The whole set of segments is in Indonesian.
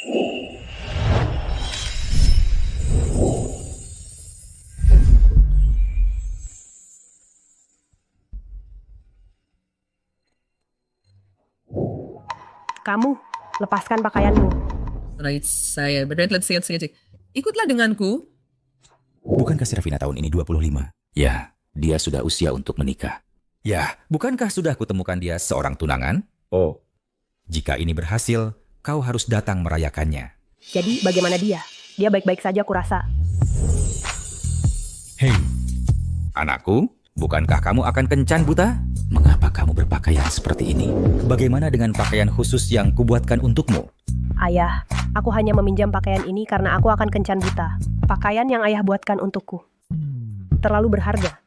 Kamu, lepaskan pakaianmu. Right, saya berdebat sekejap. Ikutlah denganku. Bukankah Serafina tahun ini 25? Ya, dia sudah usia untuk menikah. Ya, bukankah sudah kutemukan dia seorang tunangan? Oh, jika ini berhasil, kau harus datang merayakannya. Jadi bagaimana dia? Dia baik-baik saja kurasa. Hei, anakku, bukankah kamu akan kencan buta? Mengapa kamu berpakaian seperti ini? Bagaimana dengan pakaian khusus yang kubuatkan untukmu? Ayah, aku hanya meminjam pakaian ini karena aku akan kencan buta. Pakaian yang ayah buatkan untukku. Terlalu berharga.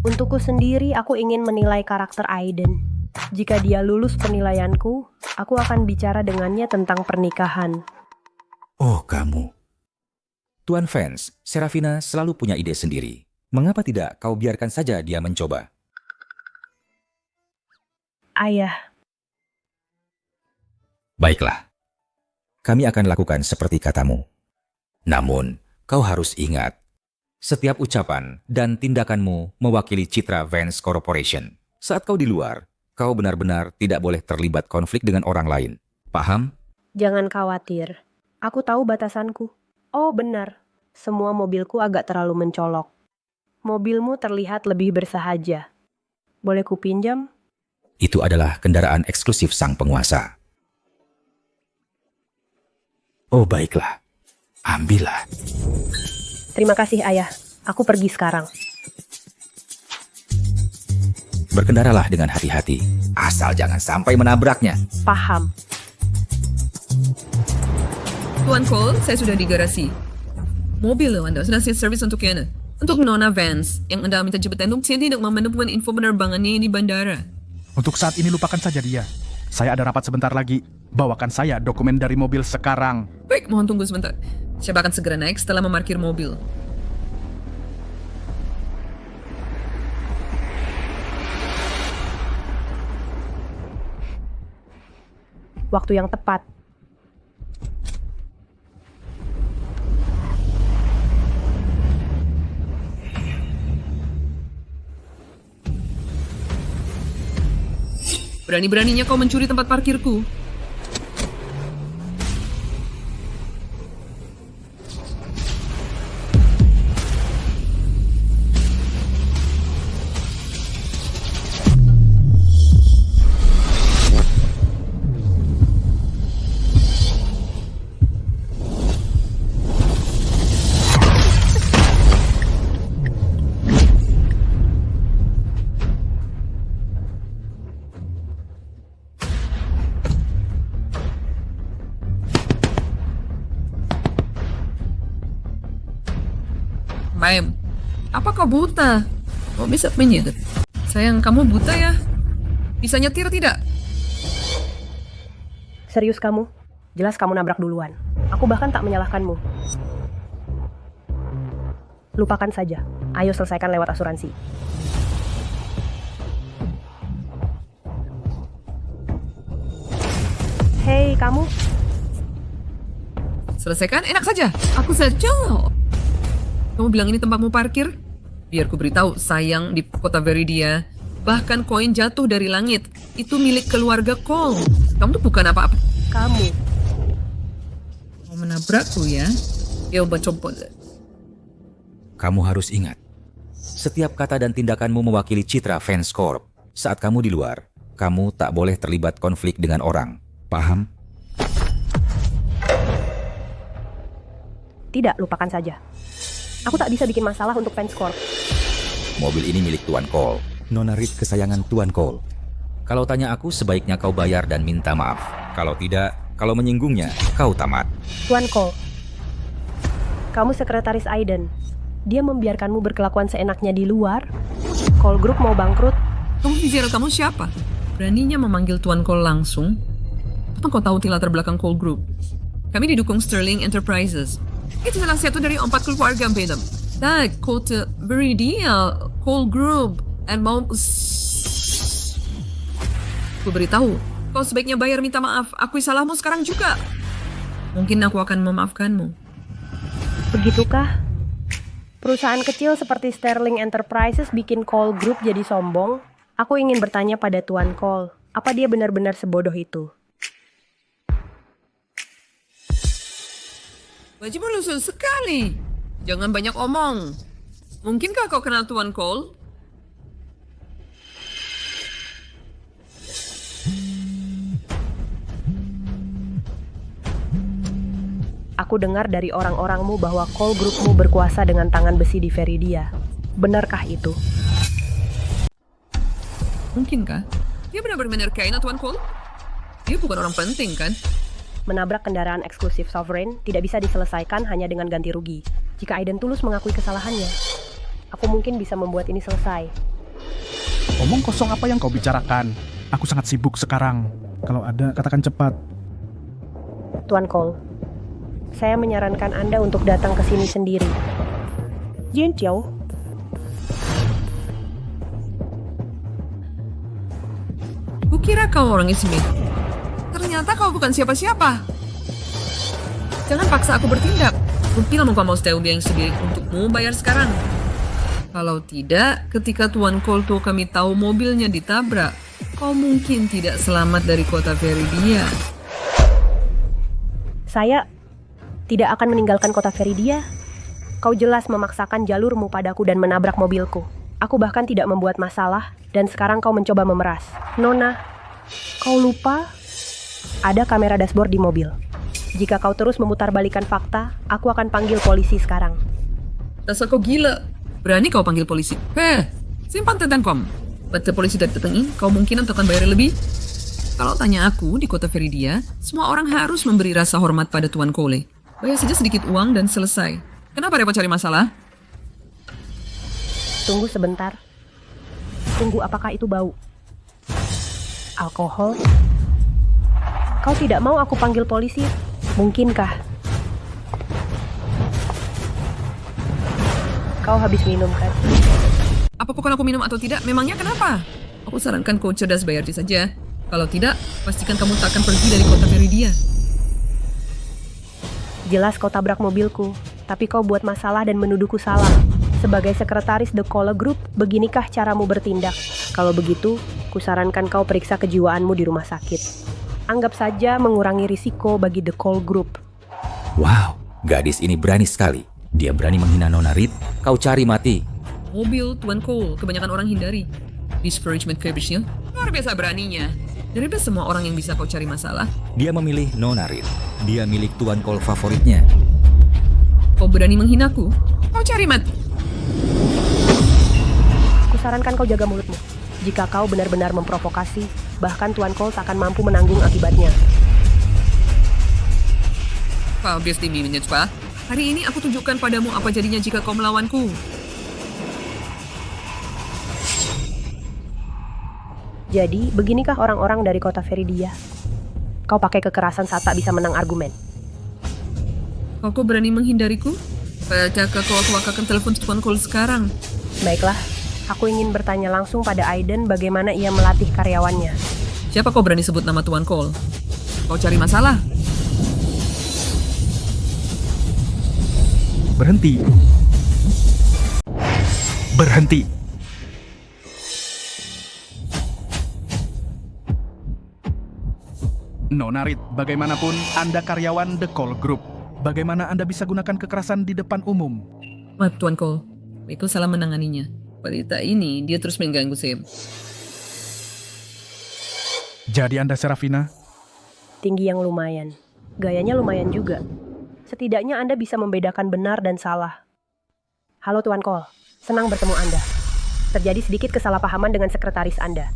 Untukku sendiri, aku ingin menilai karakter Aiden. Jika dia lulus penilaianku, aku akan bicara dengannya tentang pernikahan. Oh, kamu. Tuan Vance, Serafina selalu punya ide sendiri. Mengapa tidak kau biarkan saja dia mencoba? Ayah, Baiklah. Kami akan lakukan seperti katamu. Namun, kau harus ingat, setiap ucapan dan tindakanmu mewakili citra Vance Corporation. Saat kau di luar, kau benar-benar tidak boleh terlibat konflik dengan orang lain. Paham? jangan khawatir. Aku tahu batasanku. Oh benar, semua mobilku agak terlalu mencolok. Mobilmu terlihat lebih bersahaja. Boleh kupinjam? Itu adalah kendaraan eksklusif sang penguasa. Oh baiklah, ambillah. Terima kasih ayah, aku pergi sekarang. Berkendaralah dengan hati-hati, asal jangan sampai menabraknya. Paham. Tuan Cole, saya sudah di garasi. Mobil Anda sudah siap servis untuk Yana. Untuk Nona Vance, yang Anda minta jemputan untuk tidak menemukan info penerbangannya di bandara. Untuk saat ini lupakan saja dia. Saya ada rapat sebentar lagi. Bawakan saya dokumen dari mobil sekarang. Baik, mohon tunggu sebentar. Saya akan segera naik setelah memarkir mobil. Waktu yang tepat. Berani-beraninya kau mencuri tempat parkirku. Ma'am, apa kau buta? Kau bisa menyetir? Sayang, kamu buta ya? Bisa nyetir tidak? Serius kamu? Jelas kamu nabrak duluan. Aku bahkan tak menyalahkanmu. Lupakan saja. Ayo selesaikan lewat asuransi. Hei, kamu. Selesaikan, enak saja. Aku saja. Kamu bilang ini tempatmu parkir? Biar ku beritahu, sayang, di kota Veridia, bahkan koin jatuh dari langit. Itu milik keluarga Cole. Kamu tuh bukan apa-apa. Kamu. Mau menabrakku ya? Ya, coba. Kamu harus ingat, setiap kata dan tindakanmu mewakili citra Vance Corp. Saat kamu di luar, kamu tak boleh terlibat konflik dengan orang. Paham? Tidak, lupakan saja. Aku tak bisa bikin masalah untuk Vance Corp. Mobil ini milik Tuan Cole, Nona Reed kesayangan Tuan Cole. Kalau tanya aku, sebaiknya kau bayar dan minta maaf. Kalau tidak, kalau menyinggungnya, kau tamat. Tuan Cole, kamu sekretaris Aiden. Dia membiarkanmu berkelakuan seenaknya di luar. Cole Group mau bangkrut. Kamu pikir kamu siapa? Beraninya memanggil Tuan Cole langsung? Apa kau tahu latar belakang Cole Group? Kami didukung Sterling Enterprises. Itu salah satu dari 4 keluarga Bedam. Dan kota Veridia, Cole Group, and mau... Ku beritahu, kau sebaiknya bayar minta maaf. Akui salahmu sekarang juga. mungkin aku akan memaafkanmu. Begitukah? Perusahaan kecil seperti Sterling Enterprises bikin Cole Group jadi sombong? Aku ingin bertanya pada Tuan Cole, apa dia benar-benar sebodoh itu? Wajibmu lusuh sekali. Jangan banyak omong. Mungkinkah kau kenal Tuan Cole? Aku dengar dari orang-orangmu bahwa Cole Groupmu berkuasa dengan tangan besi di Veridia. Benarkah itu? Mungkinkah? Dia benar-benar kaya Tuan Cole? Dia bukan orang penting, kan? Menabrak kendaraan eksklusif Sovereign tidak bisa diselesaikan hanya dengan ganti rugi. Jika Aiden tulus mengakui kesalahannya, aku mungkin bisa membuat ini selesai. Omong kosong apa yang kau bicarakan? Aku sangat sibuk sekarang. Kalau ada, katakan cepat. Tuan Cole, saya menyarankan Anda untuk datang ke sini sendiri. Jian Chiao, Kukira kau orang Ismi. Ternyata kau bukan siapa-siapa. Jangan paksa aku bertindak. Buktilah kau mau setia yang sendiri untukmu bayar sekarang. Kalau tidak, ketika Tuan Cole tuh kami tahu mobilnya ditabrak, kau mungkin tidak selamat dari kota Veridia. saya tidak akan meninggalkan kota Veridia. Kau jelas memaksakan jalurmu padaku dan menabrak mobilku. Aku bahkan tidak membuat masalah, dan sekarang kau mencoba memeras. Nona, kau lupa? Ada kamera dashboard di mobil. Jika kau terus memutarbalikan fakta, aku akan panggil polisi sekarang. Dasar kau gila. Berani kau panggil polisi? Simpan tentang kom. Pada polisi datangin, kau mungkin akan bayar lebih. Kalau tanya aku, di kota Veridia, semua orang harus memberi rasa hormat pada Tuan Cole. Bayar saja sedikit uang dan selesai. Kenapa repot cari masalah? Tunggu sebentar. Tunggu, apakah itu bau? Alkohol? Kau tidak mau aku panggil polisi? Mungkinkah? Kau habis minum kan? Apapun aku minum atau tidak, memangnya kenapa? Aku sarankan kau cerdas bayar saja. Kalau tidak, pastikan kamu tak akan pergi dari kota Veridia. Jelas kau tabrak mobilku, tapi kau buat masalah dan menuduhku salah. Sebagai sekretaris The Cole Group, beginikah caramu bertindak? Kalau begitu, kusarankan kau periksa kejiwaanmu di rumah sakit. Anggap saja mengurangi risiko bagi The Cole Group. Wow, gadis ini berani sekali. Dia berani menghina Nona Reed. Kau cari mati. Mobil Tuan Cole, kebanyakan orang hindari. Disparagement Kirbishnya, luar biasa beraninya. Daripada semua orang yang bisa kau cari masalah. Dia memilih Nona Reed. Dia milik Tuan Cole favoritnya. Kau berani menghinaku? Kau cari mati. Kusarankan kau jaga mulutmu. Jika kau benar-benar memprovokasi, bahkan Tuan Cole tak akan mampu menanggung akibatnya. Kau biasa minutes, Pak. Hari ini aku tunjukkan padamu apa jadinya jika kau melawanku. Jadi, beginikah orang-orang dari kota Veridia? Kau pakai kekerasan saat tak bisa menang argumen. Kau berani menghindariku? Padahal kau akan telepon Tuan Cole sekarang. Baiklah, aku ingin bertanya langsung pada Aiden bagaimana ia melatih karyawannya. Siapa kau berani sebut nama Tuan Cole? Kau cari masalah? Berhenti. Berhenti. Nona Reed, bagaimanapun Anda karyawan The Cole Group. Bagaimana Anda bisa gunakan kekerasan di depan umum? Maaf Tuan Cole, aku salah menanganinya. Wanita ini, dia terus mengganggu saya. Jadi Anda Serafina? Tinggi yang lumayan. Gayanya lumayan juga. Setidaknya Anda bisa membedakan benar dan salah. Halo Tuan Cole, senang bertemu Anda. Terjadi sedikit kesalahpahaman dengan sekretaris Anda.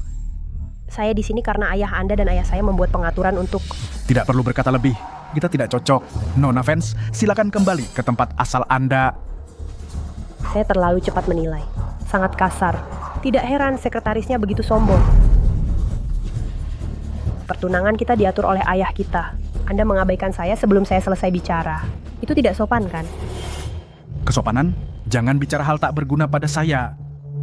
Saya di sini karena ayah Anda dan ayah saya membuat pengaturan untuk... Tidak perlu berkata lebih. Kita tidak cocok. Nona Vance, silakan kembali ke tempat asal Anda. Saya terlalu cepat menilai. Sangat kasar. Tidak heran sekretarisnya begitu sombong. Pertunangan kita diatur oleh ayah kita. Anda mengabaikan saya sebelum saya selesai bicara. Itu tidak sopan, kan? Kesopanan? Jangan bicara hal tak berguna pada saya.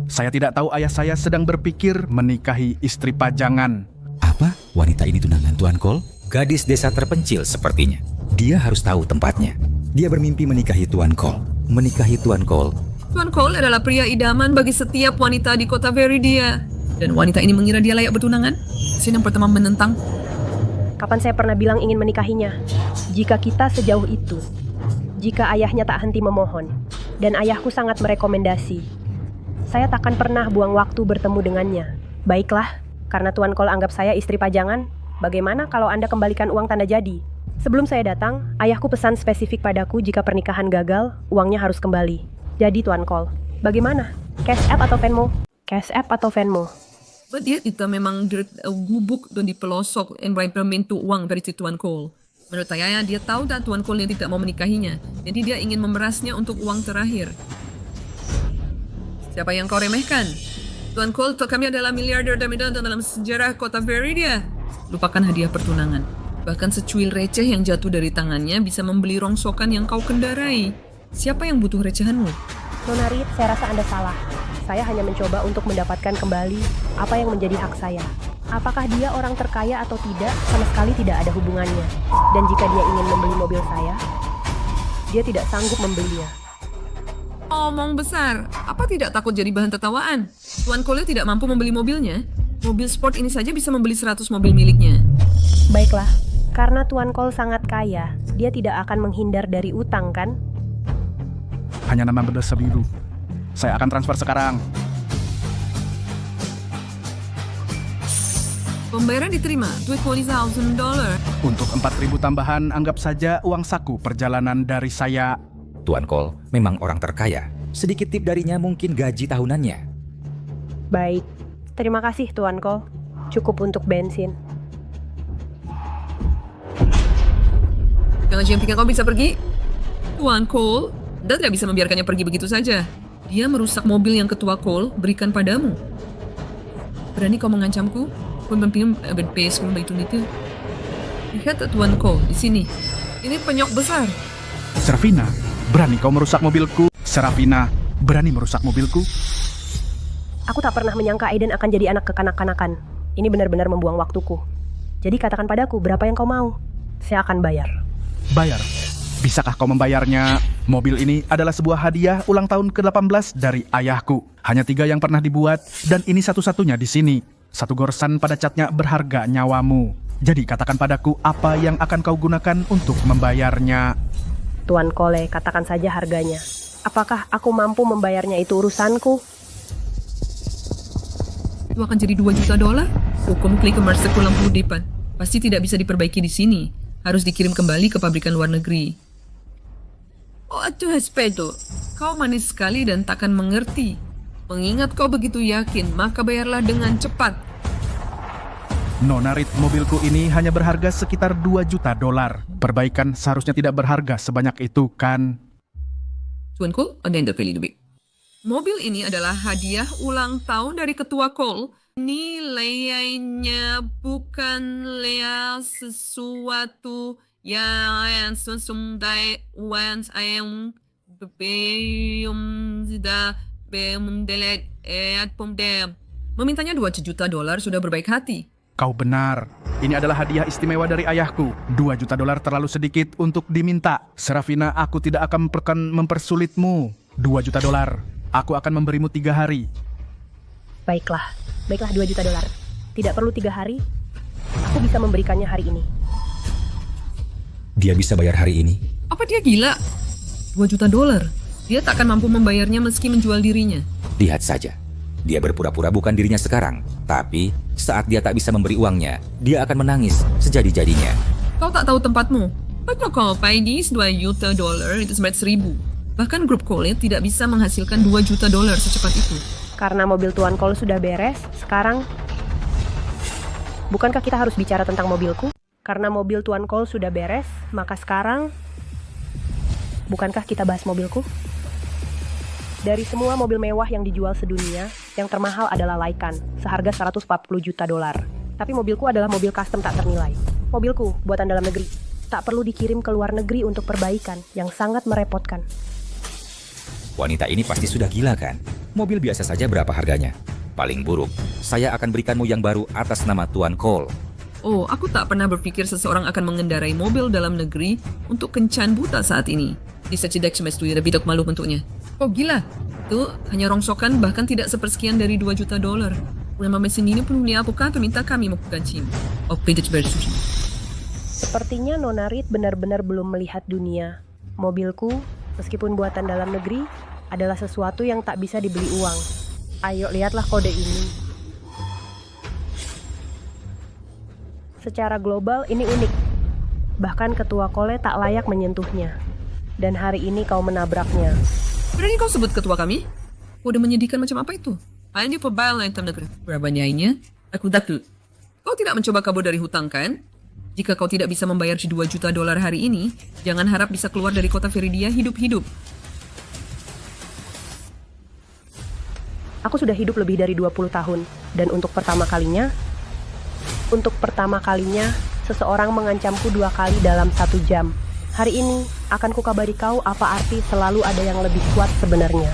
Saya tidak tahu ayah saya sedang berpikir menikahi istri pajangan. Apa? Wanita ini tunangan Tuan Cole? Gadis desa terpencil sepertinya. Dia harus tahu tempatnya. Dia bermimpi menikahi Tuan Cole. Menikahi Tuan Cole. Tuan Cole adalah pria idaman bagi setiap wanita di kota Veridia. Dan wanita ini mengira dia layak bertunangan. Sin yang pertama menentang. Kapan saya pernah bilang ingin menikahinya? Jika kita sejauh itu. Jika ayahnya tak henti memohon. Dan ayahku sangat merekomendasi. Saya takkan pernah buang waktu bertemu dengannya. Baiklah, karena Tuan Cole anggap saya istri pajangan, bagaimana kalau Anda kembalikan uang tanda jadi? Sebelum saya datang, ayahku pesan spesifik padaku jika pernikahan gagal, uangnya harus kembali. Jadi Tuan Cole, bagaimana? Cash App atau Venmo? Cash App atau Venmo? Dia kita memang gubuk dan di pelosok and minta uang dari si Tuan Cole. Menurut saya, dia tahu tak Tuan Cole yang tidak mau menikahinya. Jadi dia ingin memerasnya untuk uang terakhir. Siapa yang kau remehkan? Tuan Cole, kami adalah miliarder termedal dalam sejarah kota Veridia. Lupakan hadiah pertunangan. Bahkan secuil receh yang jatuh dari tangannya bisa membeli rongsokan yang kau kendarai. Siapa yang butuh recehanmu? Nona Reed, saya rasa Anda salah. Saya hanya mencoba untuk mendapatkan kembali apa yang menjadi hak saya. Apakah dia orang terkaya atau tidak, sama sekali tidak ada hubungannya. Dan jika dia ingin membeli mobil saya, dia tidak sanggup membelinya. Omong besar, apa tidak takut jadi bahan tertawaan? Tuan Cole tidak mampu membeli mobilnya. Mobil sport ini saja bisa membeli 100 mobil miliknya. Baiklah, karena Tuan Cole sangat kaya, dia tidak akan menghindar dari utang, kan? Hanya nama berdosa biru. Saya akan transfer sekarang. Pembayaran diterima, $20,000. Untuk 4.000 tambahan, anggap saja uang saku perjalanan dari saya. Tuan Cole memang orang terkaya. Sedikit tip darinya mungkin gaji tahunannya. Baik, terima kasih Tuan Cole. Cukup untuk bensin. Jangan pikir kau bisa pergi. Tuan Cole, Anda tidak bisa membiarkannya pergi begitu saja. Dia merusak mobil yang Ketua Cole berikan padamu. Berani kau mengancamku? Lihat Tuan Cole di sini. Ini penyok besar. Serafina, berani kau merusak mobilku? Serafina, berani merusak mobilku? Aku tak pernah menyangka Aiden akan jadi anak kekanak-kanakan. Ini benar-benar membuang waktuku. Jadi katakan padaku, berapa yang kau mau? Saya akan bayar. Bayar? Bisakah kau membayarnya? Mobil ini adalah sebuah hadiah ulang tahun ke-18 dari ayahku. Hanya 3 yang pernah dibuat, dan ini satu-satunya di sini. 1 goresan pada catnya berharga nyawamu. Jadi katakan padaku apa yang akan kau gunakan untuk membayarnya. Tuan Cole, katakan saja harganya. Apakah aku mampu membayarnya, itu urusanku? Itu akan jadi $2 juta. Hukum klik commerce lampu depan. Pasti tidak bisa diperbaiki di sini. Harus dikirim kembali ke pabrikan luar negeri. Oh, aduh Hespedo. Kau manis sekali dan takkan mengerti. Mengingat kau begitu yakin, maka bayarlah dengan cepat. Nona Reed, mobilku ini hanya berharga sekitar $2 juta. Perbaikan seharusnya tidak berharga sebanyak itu, kan? Tuan Cole, ada yang lebih. Mobil ini adalah hadiah ulang tahun dari Ketua Cole. Nilainya bukan sesuatu yang sesungguhnya yang memintanya $2 juta sudah berbaik hati. Kau benar. Ini adalah hadiah istimewa dari ayahku. $2 juta terlalu sedikit untuk diminta. Serafina, aku tidak akan mempersulitmu. $2 juta. Aku akan memberimu 3 hari. Baiklah, $2 juta. Tidak perlu 3 hari. Aku bisa memberikannya hari ini. Dia bisa bayar hari ini. Apa dia gila? $2 juta. Dia tak akan mampu membayarnya meski menjual dirinya. Lihat saja. Dia berpura-pura bukan dirinya sekarang. Tapi saat dia tak bisa memberi uangnya, dia akan menangis sejadi-jadinya. Kau tak tahu tempatmu. Betul kau paidis $2 juta itu seberat 1.000. Bahkan grup Cole tidak bisa menghasilkan $2 juta secepat itu. Karena mobil Tuan Cole sudah beres, sekarang... Bukankah kita harus bicara tentang mobilku? Karena mobil Tuan Cole sudah beres, maka sekarang... Bukankah kita bahas mobilku? Dari semua mobil mewah yang dijual sedunia, yang termahal adalah Lycan, seharga $140 juta. Tapi mobilku adalah mobil custom tak ternilai. Mobilku, buatan dalam negeri. Tak perlu dikirim ke luar negeri untuk perbaikan, yang sangat merepotkan. Wanita ini pasti sudah gila kan? Mobil biasa saja berapa harganya? Paling buruk, saya akan berikanmu yang baru atas nama Tuan Cole. Oh, aku tak pernah berpikir seseorang akan mengendarai mobil dalam negeri untuk kencan buta saat ini. Disecidek semestui lebih dok malu bentuknya. Oh gila, itu hanya rongsokan bahkan tidak sepersekian dari $2 juta. Ulama mesin ini penuh avokato minta kami melakukan cim. Oh, tidak bersuci. Sepertinya Nona Reed benar-benar belum melihat dunia. Mobilku, meskipun buatan dalam negeri, adalah sesuatu yang tak bisa dibeli uang. Ayo lihatlah kode ini. Secara global ini unik. Bahkan ketua Kole tak layak menyentuhnya. Dan hari ini kau menabraknya. Berani kau sebut ketua kami? Kode menyedihkan macam apa itu? Hanya pebal item negeri. Berapa nilainya? Aku takut. Kau tidak mencoba kabur dari hutang kan? Jika kau tidak bisa membayar $2 juta hari ini, jangan harap bisa keluar dari kota Viridia hidup-hidup. Aku sudah hidup lebih dari 20 tahun. Dan untuk pertama kalinya, seseorang mengancamku 2 kali dalam 1 jam. Hari ini, akan kukabari kau apa arti selalu ada yang lebih kuat sebenarnya.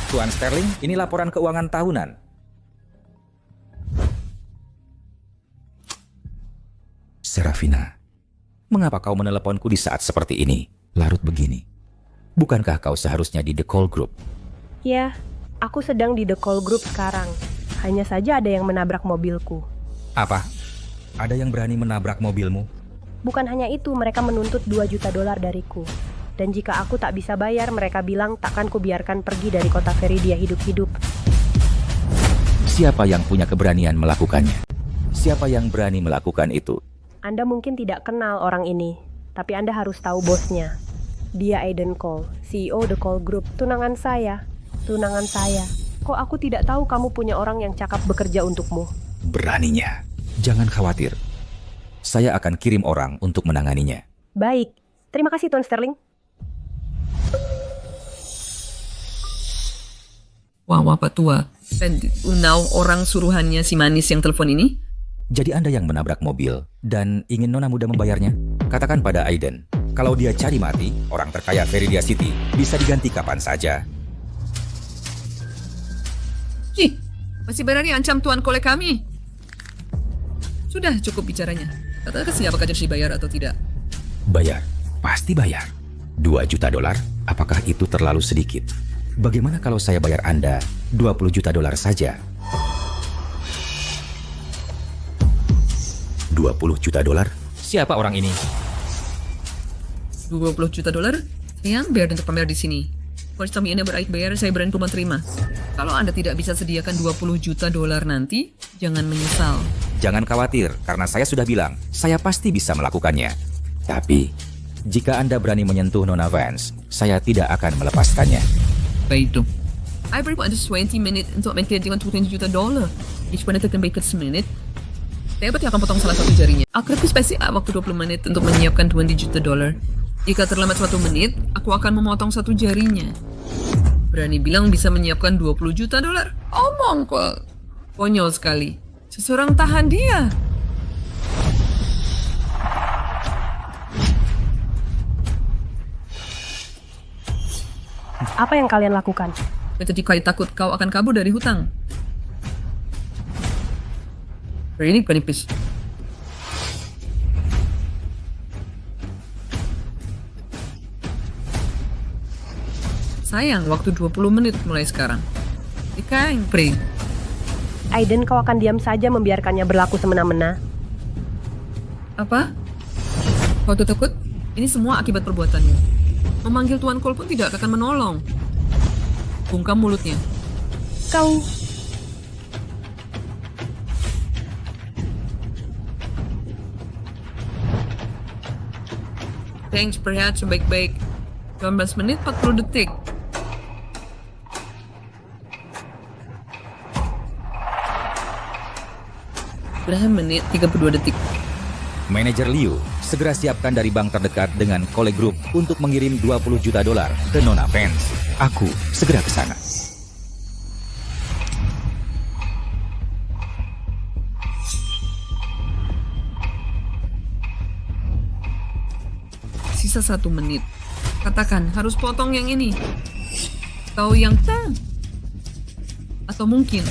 Tuan Sterling, ini laporan keuangan tahunan. Serafina, mengapa kau meneleponku di saat seperti ini? Larut begini. Bukankah kau seharusnya di The Call Group? Ya, aku sedang di The Call Group sekarang. Hanya saja ada yang menabrak mobilku. Apa? Ada yang berani menabrak mobilmu? Bukan hanya itu, mereka menuntut $2 juta dariku. Dan jika aku tak bisa bayar, mereka bilang takkan kubiarkan pergi dari kota Viridia hidup-hidup. Siapa yang punya keberanian melakukannya? Siapa yang berani melakukan itu? Anda mungkin tidak kenal orang ini, tapi Anda harus tahu bosnya. Dia Aiden Cole, CEO The Call Group, tunangan saya. Kok aku tidak tahu kamu punya orang yang cakap bekerja untukmu? Beraninya. Jangan khawatir. Saya akan kirim orang untuk menanganinya. Baik, terima kasih Tuan Sterling. Wah, Pak Tua. Dan orang suruhannya si manis yang telepon ini? Jadi Anda yang menabrak mobil dan ingin Nona muda membayarnya? Katakan pada Aiden, kalau dia cari mati, orang terkaya Viridia City bisa diganti kapan saja. Ih, masih berani ancam Tuan Kole kami? Sudah cukup bicaranya. Katakan siapakah jadi bayar atau tidak? Bayar, pasti bayar. $2 juta, apakah itu terlalu sedikit? Bagaimana kalau saya bayar Anda $20 juta saja? $20 juta? Siapa orang ini? $20 juta? Yang biar untuk pamer di sini. Kalau kami ini beraik bayar, saya berani menerima. Kalau Anda tidak bisa sediakan $20 juta nanti, jangan menyesal. Jangan khawatir, karena saya sudah bilang, saya pasti bisa melakukannya. Tapi, jika Anda berani menyentuh Nona Vance, saya tidak akan melepaskannya. Baik dong. I beri Anda 20 menit untuk menjadikan $20 juta. Jika Anda tekan baik 1 menit, saya berarti akan potong salah satu jarinya. Aku spesial waktu 20 menit untuk menyiapkan $20 juta. Jika terlambat 1 menit, aku akan memotong 1 jarinya. Berani bilang bisa menyiapkan $20 juta? Omong kok. Konyol sekali. Seseorang tahan dia. Apa yang kalian lakukan? Ketika takut kau akan kabur dari hutang. Ini penipis. Sayang, waktu 20 menit mulai sekarang. Ikain, Pri. Aiden, kau akan diam saja membiarkannya berlaku semena-mena? Apa? Kau takut? Ini semua akibat perbuatannya. Memanggil Tuan Cole pun tidak akan menolong. Bungkam mulutnya. Kau... Thanks, perlihat sebaik-baik. 19 menit 40 detik. Berapa menit 32 detik. Manajer Liu, segera siapkan dari bank terdekat dengan Kole Group untuk mengirim $20 juta ke Nona Vance. Aku segera ke sana. Sisa 1 menit. Katakan, harus potong yang ini. Tahu yang Atau mungkin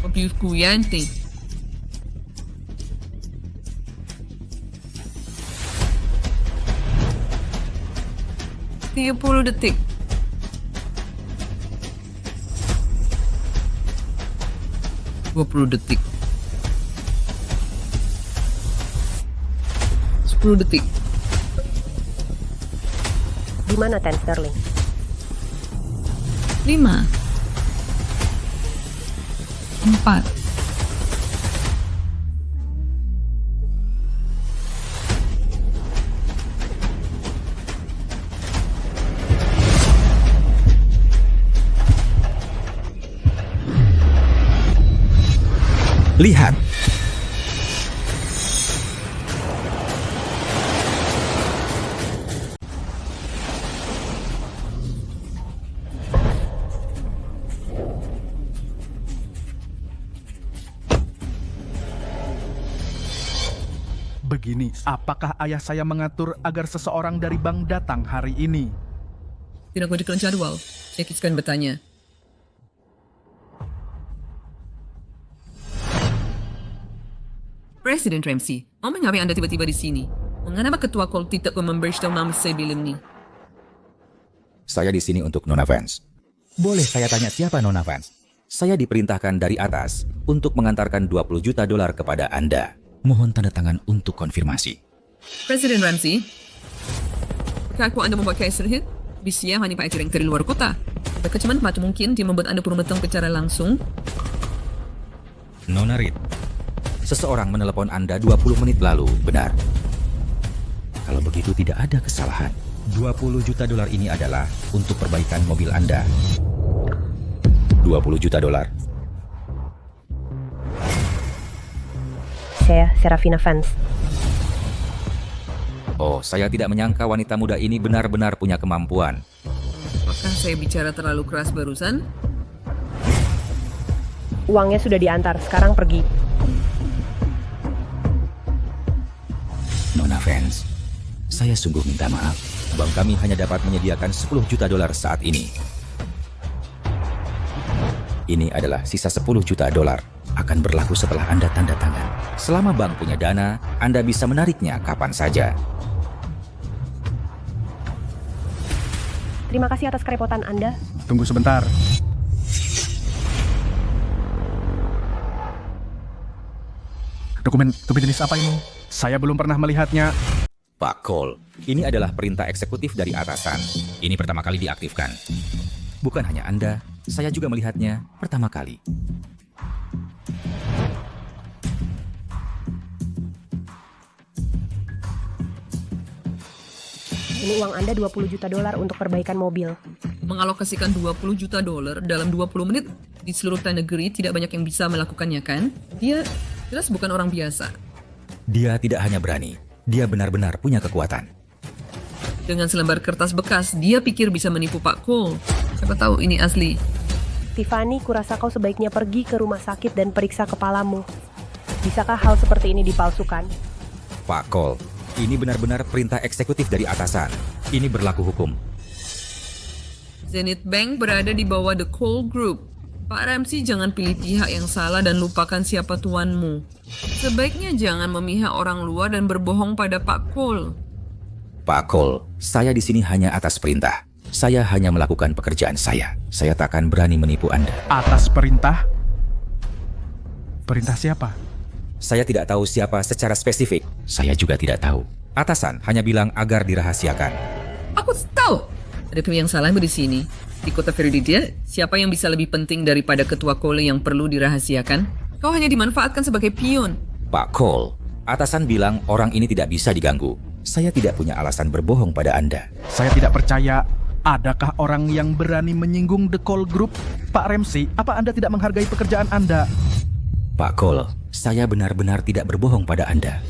mobilku Yanti. Puluh detik. Dua puluh detik. 10 detik. Di mana Ten Sterling? 5 4 Lihat, Begini, apakah ayah saya mengatur agar seseorang dari bank datang hari ini? Tidak kau dikeluarkan jadwal. Saya kisahkan bertanya. Presiden Ramsey, mau mengapa Anda tiba-tiba di sini? Mengapa ketua kol tidak memberitahu nama saya belum ni? saya di sini untuk Nona Vance. Boleh saya tanya siapa Nona Vance? Saya diperintahkan dari atas untuk mengantarkan 20 juta dolar kepada Anda. Mohon tanda tangan untuk konfirmasi. Presiden Ramsey, apakah Anda membuat kaisar hit? Bisa hanya Pak Tireng dari luar kota. Bagaimana mungkin dia membuat Anda perlu datang secara langsung? Nona Reed, seseorang menelepon Anda 20 menit lalu, benar? Kalau begitu tidak ada kesalahan. 20 juta dolar ini adalah untuk perbaikan mobil Anda. 20 juta dolar. Saya Serafina Vance. Oh, saya tidak menyangka wanita muda ini benar-benar punya kemampuan. Apakah saya bicara terlalu keras barusan? Uangnya sudah diantar, sekarang pergi. Nona Vance, saya sungguh minta maaf. Bank kami hanya dapat menyediakan 10 juta dolar saat ini. Ini adalah sisa 10 juta dolar. Akan berlaku setelah Anda tanda tangan. Selama bank punya dana, Anda bisa menariknya kapan saja. Terima kasih atas kerepotan Anda. Tunggu sebentar. Dokumen jenis apa ini? Saya belum pernah melihatnya. Pak Cole, ini adalah perintah eksekutif dari atasan. Ini pertama kali diaktifkan. Bukan hanya Anda, saya juga melihatnya pertama kali. Ini uang Anda 20 juta dolar untuk perbaikan mobil. Mengalokasikan 20 juta dolar dalam 20 menit di seluruh negeri tidak banyak yang bisa melakukannya kan? Dia jelas bukan orang biasa. Dia tidak hanya berani, dia benar-benar punya kekuatan. Dengan selembar kertas bekas, dia pikir bisa menipu Pak Cole. Siapa tahu ini asli. Tiffany, kurasa kau sebaiknya pergi ke rumah sakit dan periksa kepalamu. Bisakah hal seperti ini dipalsukan? Pak Cole, ini benar-benar perintah eksekutif dari atasan. Ini berlaku hukum. Zenith Bank berada di bawah The Cole Group. Pak Ramsey, jangan pilih pihak yang salah dan lupakan siapa tuanmu. Sebaiknya jangan memihak orang luar dan berbohong pada Pak Cole. Pak Cole, saya di sini hanya atas perintah. Saya hanya melakukan pekerjaan saya. Saya tak akan berani menipu Anda. Atas perintah? Perintah siapa? Saya tidak tahu siapa secara spesifik. Saya juga tidak tahu. Atasan hanya bilang agar dirahasiakan. Aku tahu. Ada pihak yang salah di sini. Di kota Viriditia, siapa yang bisa lebih penting daripada ketua Cole yang perlu dirahasiakan? Kau hanya dimanfaatkan sebagai pion. Pak Cole, atasan bilang orang ini tidak bisa diganggu. Saya tidak punya alasan berbohong pada Anda. Saya tidak percaya. Adakah orang yang berani menyinggung The Cole Group? Pak Ramsey, apa Anda tidak menghargai pekerjaan Anda? Pak Cole, saya benar-benar tidak berbohong pada Anda.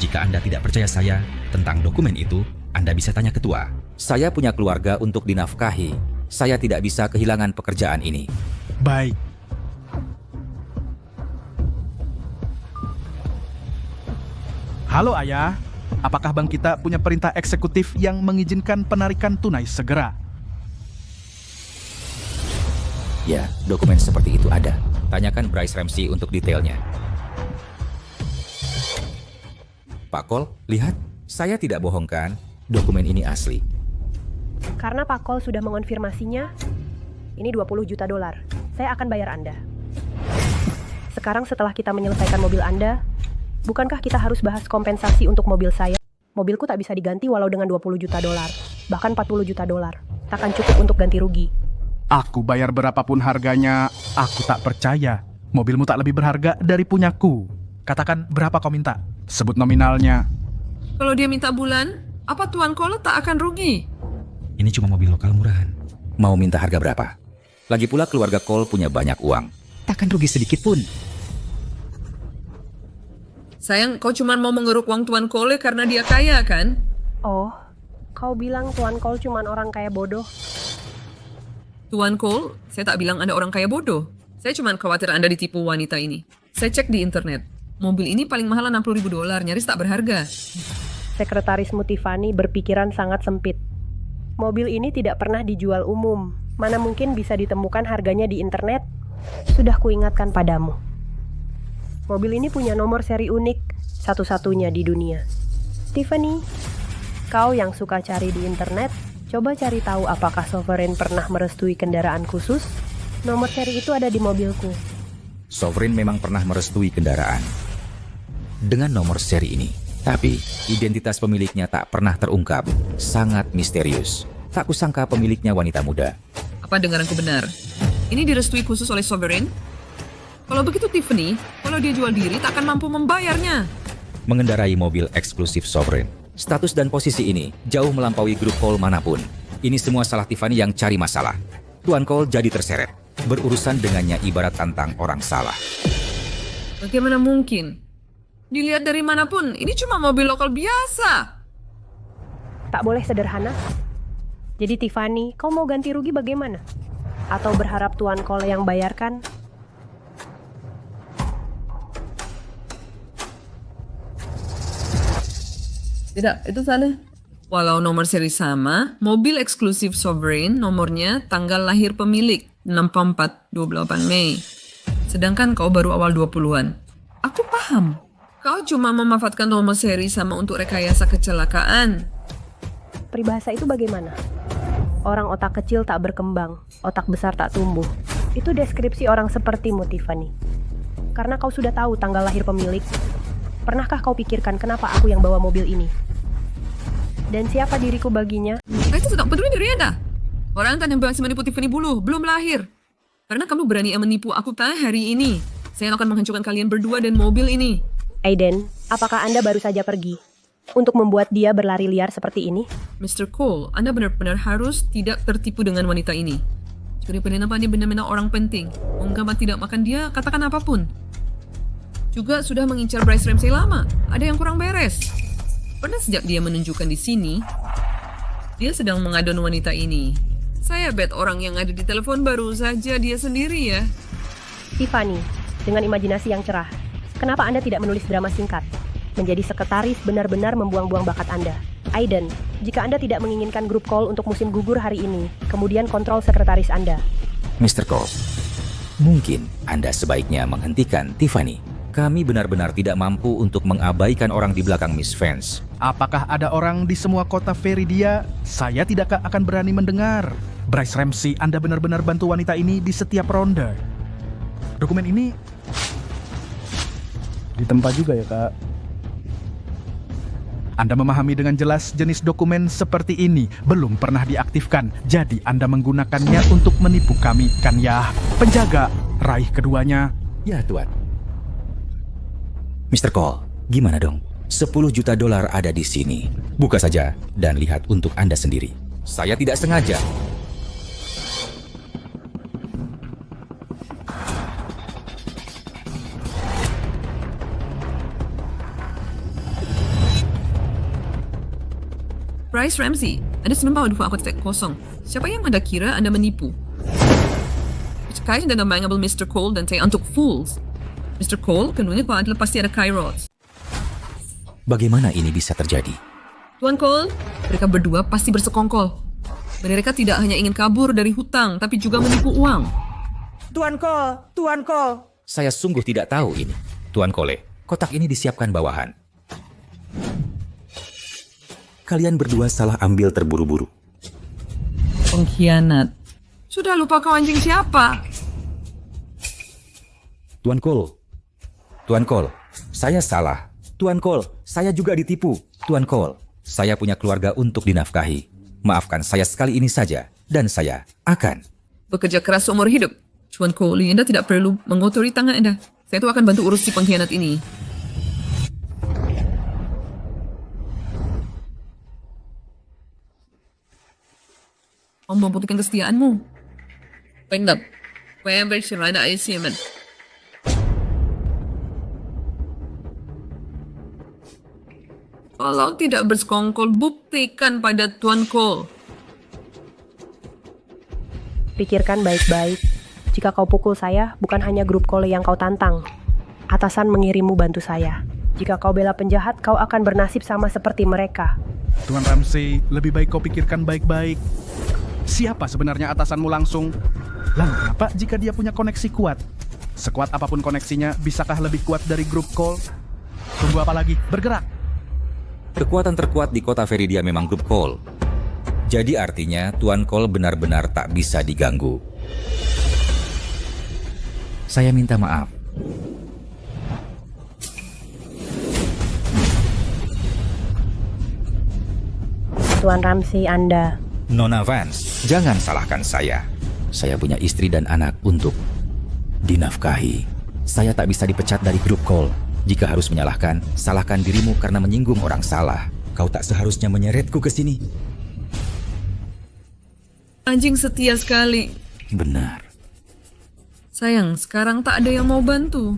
Jika Anda tidak percaya saya tentang dokumen itu, Anda bisa tanya ketua. Saya punya keluarga untuk dinafkahi. Saya tidak bisa kehilangan pekerjaan ini. Baik. Halo Ayah, apakah bank kita punya perintah eksekutif yang mengizinkan penarikan tunai segera? Ya, dokumen seperti itu ada. Tanyakan Bryce Ramsey untuk detailnya. Pak Cole, lihat. Saya tidak bohong kan? Dokumen ini asli. Karena Pak Cole sudah mengonfirmasinya, ini 20 juta dolar. Saya akan bayar Anda. Sekarang setelah kita menyelesaikan mobil Anda, bukankah kita harus bahas kompensasi untuk mobil saya? Mobilku tak bisa diganti walau dengan 20 juta dolar, bahkan 40 juta dolar. Takkan cukup untuk ganti rugi. Aku bayar berapapun harganya, aku tak percaya. Mobilmu tak lebih berharga dari punyaku. Katakan berapa kau minta? Sebut nominalnya. Kalau dia minta bulan, apa Tuan Cole tak akan rugi? Ini cuma mobil lokal murahan. Mau minta harga berapa? Lagi pula keluarga Cole punya banyak uang. Takkan rugi sedikit pun. Sayang, kau cuma mau mengeruk uang Tuan Cole karena dia kaya, kan? Oh, kau bilang Tuan Cole cuman orang kaya bodoh. Tuan Cole, saya tak bilang Anda orang kaya bodoh. Saya cuma khawatir Anda ditipu wanita ini. Saya cek di internet. Mobil ini paling mahal 60 ribu dolar, nyaris tak berharga. Sekretarismu Tiffany berpikiran sangat sempit. Mobil ini tidak pernah dijual umum. Mana mungkin bisa ditemukan harganya di internet? Sudah kuingatkan padamu. Mobil ini punya nomor seri unik, satu-satunya di dunia. Tiffany, kau yang suka cari di internet, coba cari tahu apakah Sovereign pernah merestui kendaraan khusus? Nomor seri itu ada di mobilku. Sovereign memang pernah merestui kendaraan dengan nomor seri ini. Tapi, identitas pemiliknya tak pernah terungkap. Sangat misterius. Tak kusangka pemiliknya wanita muda. Apa dengaranku benar? Ini direstui khusus oleh Sovereign? Kalau begitu Tiffany, kalau dia jual diri tak akan mampu membayarnya. Mengendarai mobil eksklusif Sovereign. Status dan posisi ini jauh melampaui grup Cole manapun. Ini semua salah Tiffany yang cari masalah. Tuan Cole jadi terseret. Berurusan dengannya ibarat tantang orang salah. Bagaimana mungkin? Dilihat dari manapun, ini cuma mobil lokal biasa. Tak boleh sederhana. Jadi Tiffany, kau mau ganti rugi bagaimana? Atau berharap Tuan Cole yang bayarkan? Tidak, itu salah. Walau nomor seri sama, mobil eksklusif Sovereign nomornya tanggal lahir pemilik 64-28 Mei. Sedangkan kau baru awal 20-an. Aku paham. Kau cuma memanfaatkan nomor seri sama untuk rekayasa kecelakaan. Peribahasa itu bagaimana? Orang otak kecil tak berkembang, otak besar tak tumbuh. Itu deskripsi orang sepertimu, Tiffany. Karena kau sudah tahu tanggal lahir pemilik. Pernahkah kau pikirkan kenapa aku yang bawa mobil ini? Dan siapa diriku baginya? Itu tidak peduli diri Anda. Orang yang masih menipu Tiffany belum lahir. Karena kamu berani menipu aku hari ini. Saya akan menghancurkan kalian berdua dan mobil ini. Aiden, apakah Anda baru saja pergi untuk membuat dia berlari liar seperti ini? Mr. Cole, Anda benar-benar harus tidak tertipu dengan wanita ini. Jika dia benar-benar orang penting, menggambar tidak makan dia, katakan apapun. Juga sudah mengincar Bryce Ramsey lama. Ada yang kurang beres. Pernah sejak dia menunjukkan di sini, dia sedang mengadon wanita ini. Saya bet orang yang ada di telepon baru saja dia sendiri ya. Tiffany, dengan imajinasi yang cerah, kenapa Anda tidak menulis drama singkat? Menjadi sekretaris benar-benar membuang-buang bakat Anda. Aiden, jika Anda tidak menginginkan grup Cole untuk musim gugur hari ini, kemudian kontrol sekretaris Anda. Mr. Cole, mungkin Anda sebaiknya menghentikan Tiffany. Kami benar-benar tidak mampu untuk mengabaikan orang di belakang Miss Vance. Apakah ada orang di semua kota Veridia? Saya tidak akan berani mendengar. Bryce Ramsey, Anda benar-benar bantu wanita ini di setiap ronde. Dokumen ini ditempa juga ya, Kak? Anda memahami dengan jelas jenis dokumen seperti ini belum pernah diaktifkan. Jadi Anda menggunakannya untuk menipu kami, kan ya? Penjaga, raih keduanya. Ya, Tuan. Mr. Cole, gimana dong? 10 juta dolar ada di sini. Buka saja dan lihat untuk Anda sendiri. Saya tidak sengaja. Bryce Ramsey, Anda sedang bawa dua akun fake kosong. Siapa yang Anda kira Anda menipu? Kaya dengan mengambil Mr. Cole dan saya untuk fools. Mr. Cole, keduanya kau adalah pasti ada Kairos. Bagaimana ini bisa terjadi? Tuan Cole, mereka berdua pasti bersekongkol. Mereka tidak hanya ingin kabur dari hutang, tapi juga menipu uang. Tuan Cole. Saya sungguh tidak tahu ini. Tuan Cole, kotak ini disiapkan bawahan. Kalian berdua salah ambil terburu-buru. Pengkhianat. Sudah lupa kau anjing siapa? Tuan Cole, saya salah. Tuan Cole, saya juga ditipu. Tuan Cole, saya punya keluarga untuk dinafkahi. Maafkan saya sekali ini saja, dan saya akan. Bekerja keras seumur hidup. Tuan Cole, Anda tidak perlu mengotori tangan Anda. Saya tuh akan bantu urus si pengkhianat ini. Kau membuktikan kesetiaanmu. Pendap. Kau yang bercerai dari Simon. Kalau tidak bersekongkol, buktikan pada Tuan Cole. Pikirkan baik-baik. Jika kau pukul saya, bukan hanya grup Cole yang kau tantang. Atasan mengirimmu bantu saya. Jika kau bela penjahat, kau akan bernasib sama seperti mereka. Tuan Ramsey, lebih baik kau pikirkan baik-baik. Siapa sebenarnya atasanmu langsung? Lalu kenapa jika dia punya koneksi kuat? Sekuat apapun koneksinya, bisakah lebih kuat dari grup Cole? Tunggu apa lagi? Bergerak! Kekuatan terkuat di kota Veridia memang grup Cole. Jadi artinya Tuan Cole benar-benar tak bisa diganggu. Saya minta maaf. Tuan Ramsey, Anda. Nona Vance, jangan salahkan saya. Saya punya istri dan anak untuk dinafkahi. Saya tak bisa dipecat dari grup Cole. Jika harus menyalahkan, salahkan dirimu karena menyinggung orang salah. Kau tak seharusnya menyeretku ke sini. Anjing setia sekali. Benar. Sayang, sekarang tak ada yang mau bantu.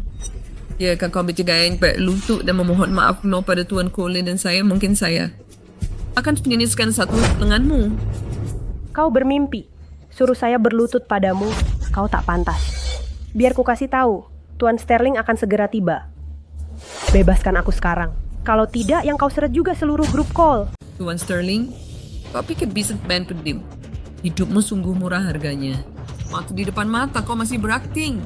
Ya, kau bercegain lutut dan memohon maaf penuh pada Tuan Cole dan saya, mungkin saya akan menyeniskan satu lenganmu. Kau bermimpi. Suruh saya berlutut padamu. Kau tak pantas. Biar ku kasih tahu, Tuan Sterling akan segera tiba. Bebaskan aku sekarang. Kalau tidak, yang kau seret juga seluruh grup Cole. Tuan Sterling, kau pikir bisa bantu Dim? Hidupmu sungguh murah harganya. Waktu di depan mata kau masih berakting.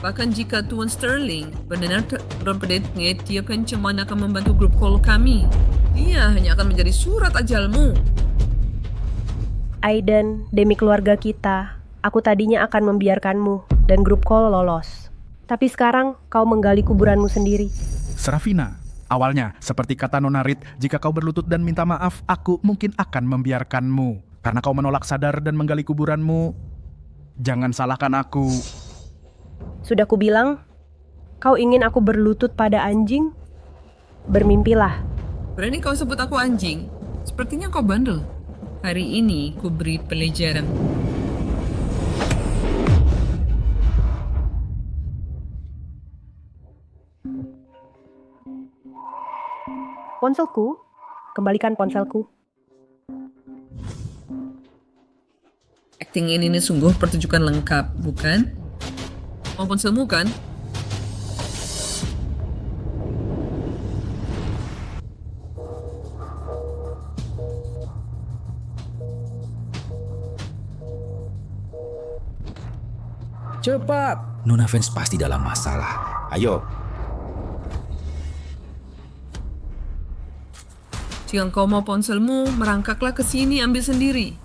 Bahkan jika Tuan Sterling benar-benar berpedetnya, dia kencang akan membantu grup Cole kami. Dia hanya akan menjadi surat ajalmu. Aiden, demi keluarga kita, aku tadinya akan membiarkanmu dan grup Cole lolos. Tapi sekarang kau menggali kuburanmu sendiri. Serafina, awalnya seperti kata Nona Reed, jika kau berlutut dan minta maaf, aku mungkin akan membiarkanmu. Karena kau menolak sadar dan menggali kuburanmu, jangan salahkan aku. Sudah kubilang, kau ingin aku berlutut pada anjing? Bermimpilah. Berani kau sebut aku anjing? Sepertinya kau bandel. Hari ini ku beri pelajaran. Ponselku? Kembalikan ponselku. Acting ini sungguh pertunjukan lengkap, bukan? Mau ponselmu kan? Cepat! Nona Vance pasti dalam masalah. Ayo. Jika kau mau ponselmu, merangkaklah ke sini, ambil sendiri.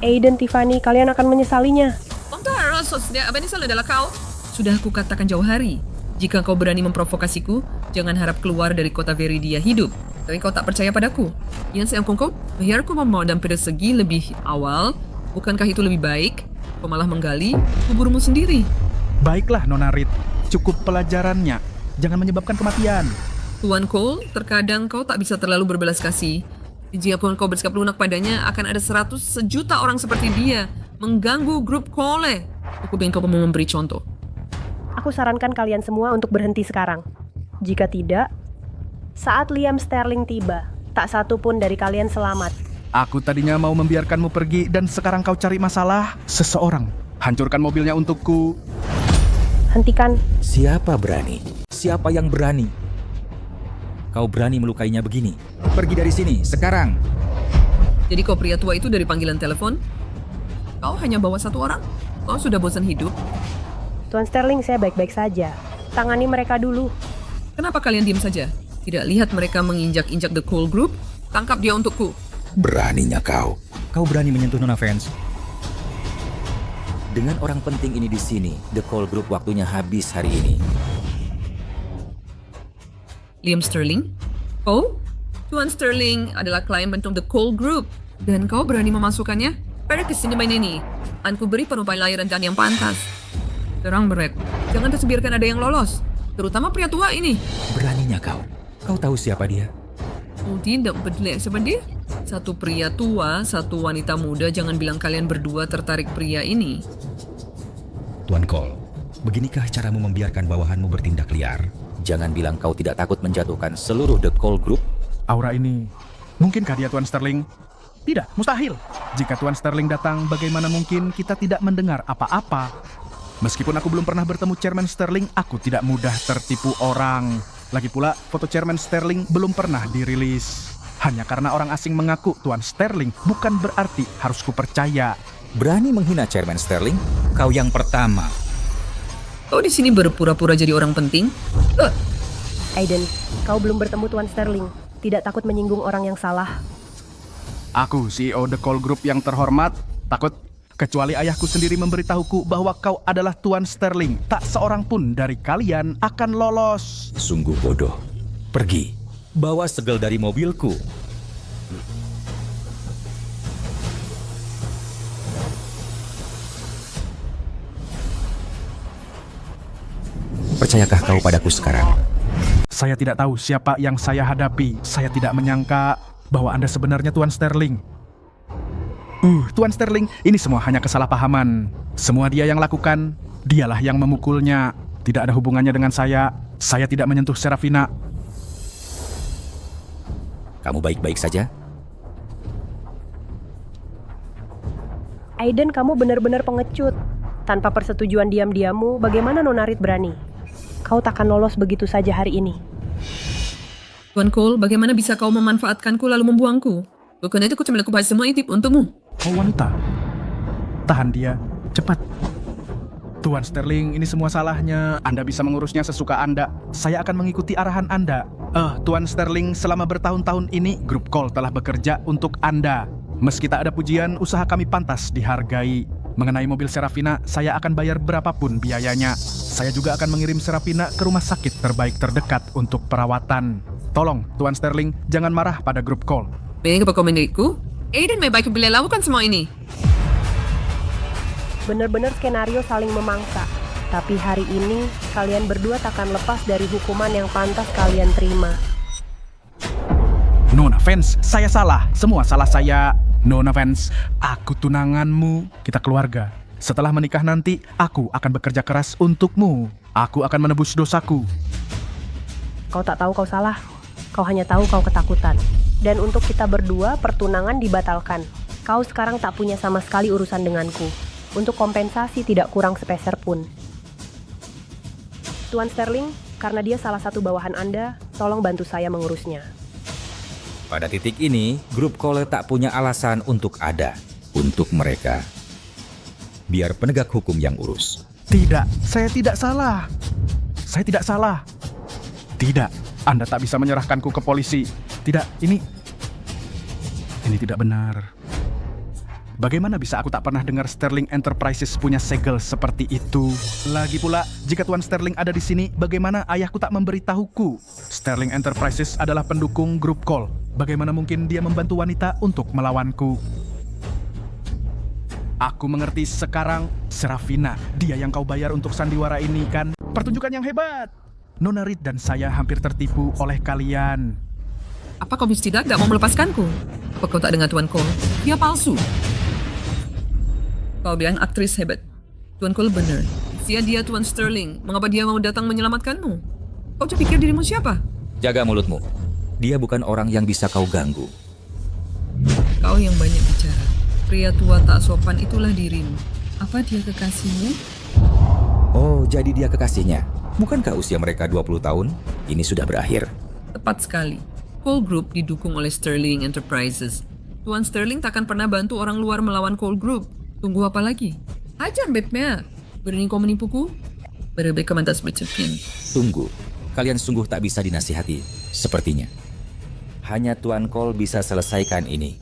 Aiden, Tiffany, kalian akan menyesalinya. Apa ini salah adalah kau? Sudah aku katakan jauh hari. Jika kau berani memprovokasiku, jangan harap keluar dari kota Veridia hidup. Tapi kau tak percaya padaku. Yang saya kau bayarku memodam pada segi lebih awal. Bukankah itu lebih baik? Kau malah menggali kuburmu sendiri. Baiklah Nona Reed, cukup pelajarannya. Jangan menyebabkan kematian. Tuan Cole, terkadang kau tak bisa terlalu berbelas kasih. Jika kau bersikap lunak padanya, akan ada 100 sejuta orang seperti dia mengganggu grup Cole. Aku ingin kau mau memberi contoh. Aku sarankan kalian semua untuk berhenti sekarang. Jika tidak, saat Liam Sterling tiba, tak satu pun dari kalian selamat. Aku tadinya mau membiarkanmu pergi dan sekarang kau cari masalah. Seseorang hancurkan mobilnya untukku. Hentikan. Siapa berani? Siapa yang berani? Kau berani melukainya begini? Pergi dari sini, sekarang. Jadi kau pria tua itu dari panggilan telepon? Kau hanya bawa satu orang? Kau sudah bosan hidup? Tuan Sterling, saya baik-baik saja. Tangani mereka dulu. Kenapa kalian diam saja? Tidak lihat mereka menginjak-injak The Cole Group? Tangkap dia untukku. Beraninya kau. Kau berani menyentuh Nona Vance? Dengan orang penting ini di sini, The Cole Group waktunya habis hari ini. Liam Sterling? Kau? Tuan Sterling adalah klien bentuk The Cole Group. Dan kau berani memasukkannya? Pergi kesini main ini. Anku beri penumpang layanan dan yang pantas. Terang Brett, jangan tersebiarkan ada yang lolos. Terutama pria tua ini. Beraninya kau. Kau tahu siapa dia? Oh, tidak peduli siapa dia. Satu pria tua, satu wanita muda. Jangan bilang kalian berdua tertarik pria ini. Tuan Cole, beginikah caramu membiarkan bawahanmu bertindak liar? Jangan bilang kau tidak takut menjatuhkan seluruh The Cole Group. Aura ini, mungkinkah dia Tuan Sterling? Tidak, mustahil. Jika Tuan Sterling datang, bagaimana mungkin kita tidak mendengar apa-apa? Meskipun aku belum pernah bertemu Chairman Sterling, aku tidak mudah tertipu orang. Lagi pula, foto Chairman Sterling belum pernah dirilis. Hanya karena orang asing mengaku Tuan Sterling bukan berarti harus kupercaya. Berani menghina Chairman Sterling? Kau yang pertama. Kau di sini berpura-pura jadi orang penting? Aiden, kau belum bertemu Tuan Sterling. Tidak takut menyinggung orang yang salah. Aku, CEO The Cole Group yang terhormat, takut. Kecuali ayahku sendiri memberitahuku bahwa kau adalah Tuan Sterling. Tak seorang pun dari kalian akan lolos. Sungguh bodoh. Pergi. Bawa segel dari mobilku. Percayakah kau padaku sekarang? Saya tidak tahu siapa yang saya hadapi. Saya tidak menyangka bahwa Anda sebenarnya Tuan Sterling. Tuan Sterling, ini semua hanya kesalahpahaman. Semua dia yang lakukan, dialah yang memukulnya. Tidak ada hubungannya dengan saya. Saya tidak menyentuh Serafina. Kamu baik-baik saja? Aiden, kamu benar-benar pengecut. Tanpa persetujuan diam-diammu, bagaimana Nona Reed berani? Kau takkan lolos begitu saja hari ini. Tuan Cole, bagaimana bisa kau memanfaatkanku lalu membuangku? Bukan itu ku cuma lakukan semua itu untukmu. Kau wanita. Tahan dia, cepat. Tuan Sterling, ini semua salahnya. Anda bisa mengurusnya sesuka Anda. Saya akan mengikuti arahan Anda. Tuan Sterling, selama bertahun-tahun ini, Grup Cole telah bekerja untuk Anda. Meski tak ada pujian, usaha kami pantas dihargai. Mengenai mobil Serafina, saya akan bayar berapapun biayanya. Saya juga akan mengirim Serafina ke rumah sakit terbaik terdekat untuk perawatan. Tolong, Tuan Sterling, jangan marah pada Grup Cole. Bagaimana kau menurutku? Aiden lebih baik bila lakukan semua ini. Benar-benar skenario saling memangsa. Tapi hari ini, kalian berdua takkan lepas dari hukuman yang pantas kalian terima. Nona Vance, saya salah. Semua salah saya. Nona Vance, aku tunanganmu. Kita keluarga. Setelah menikah nanti, aku akan bekerja keras untukmu. Aku akan menebus dosaku. Kau tak tahu kau salah. Kau hanya tahu kau ketakutan. Dan untuk kita berdua, pertunangan dibatalkan. Kau sekarang tak punya sama sekali urusan denganku. Untuk kompensasi tidak kurang sepeser pun. Tuan Sterling, karena dia salah satu bawahan Anda, tolong bantu saya mengurusnya. Pada titik ini, Grup Cole tak punya alasan untuk ada. Untuk mereka. Biar penegak hukum yang urus. Tidak, saya tidak salah. Saya tidak salah. Tidak, Anda tak bisa menyerahkanku ke polisi. Tidak, ini tidak benar. Bagaimana bisa aku tak pernah dengar Sterling Enterprises punya segel seperti itu? Lagi pula, jika Tuan Sterling ada di sini, bagaimana ayahku tak memberitahuku? Sterling Enterprises adalah pendukung Grup Cole. Bagaimana mungkin dia membantu wanita untuk melawanku? Aku mengerti sekarang, Serafina, dia yang kau bayar untuk sandiwara ini kan? Pertunjukan yang hebat. Nona Reed dan saya hampir tertipu oleh kalian. Apa kau tidak mau melepaskanku? Apa kau tak dengar Tuan Cole? Dia palsu. Kau bilang aktris hebat. Tuan Cole benar. Dia Tuan Sterling. Mengapa dia mau datang menyelamatkanmu? Kau pikir dirimu siapa? Jaga mulutmu. Dia bukan orang yang bisa kau ganggu. Kau yang banyak bicara. Pria tua tak sopan itulah dirimu. Apa dia kekasihmu? Oh, jadi dia kekasihnya. Bukankah usia mereka 20 tahun? Ini sudah berakhir. Tepat sekali. Cole Group didukung oleh Sterling Enterprises. Tuan Sterling takkan pernah bantu orang luar melawan Cole Group. Tunggu apa lagi? Hajar bebnya. Berani kau menipuku? Berebek kemantas bercermin. Tunggu, kalian sungguh tak bisa dinasihati, sepertinya. Hanya Tuan Cole bisa selesaikan ini.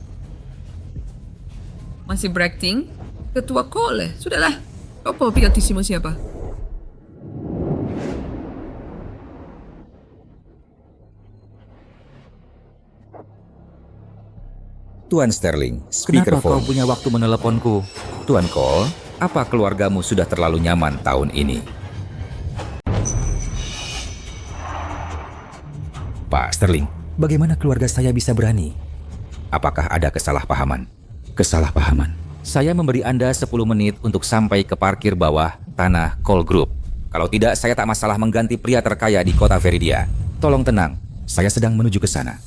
Masih berakting? Ketua Cole, sudahlah. Kau mau pikatissimo siapa? Tuan Sterling, speakerphone. Kenapa kau punya waktu meneleponku? Tuan Cole, apa keluargamu sudah terlalu nyaman tahun ini? Pak Sterling, bagaimana keluarga saya bisa berani? Apakah ada kesalahpahaman? Kesalahpahaman. Saya memberi Anda 10 menit untuk sampai ke parkir bawah tanah Cole Group. Kalau tidak, saya tak masalah mengganti pria terkaya di kota Veridia. Tolong tenang, saya sedang menuju ke sana.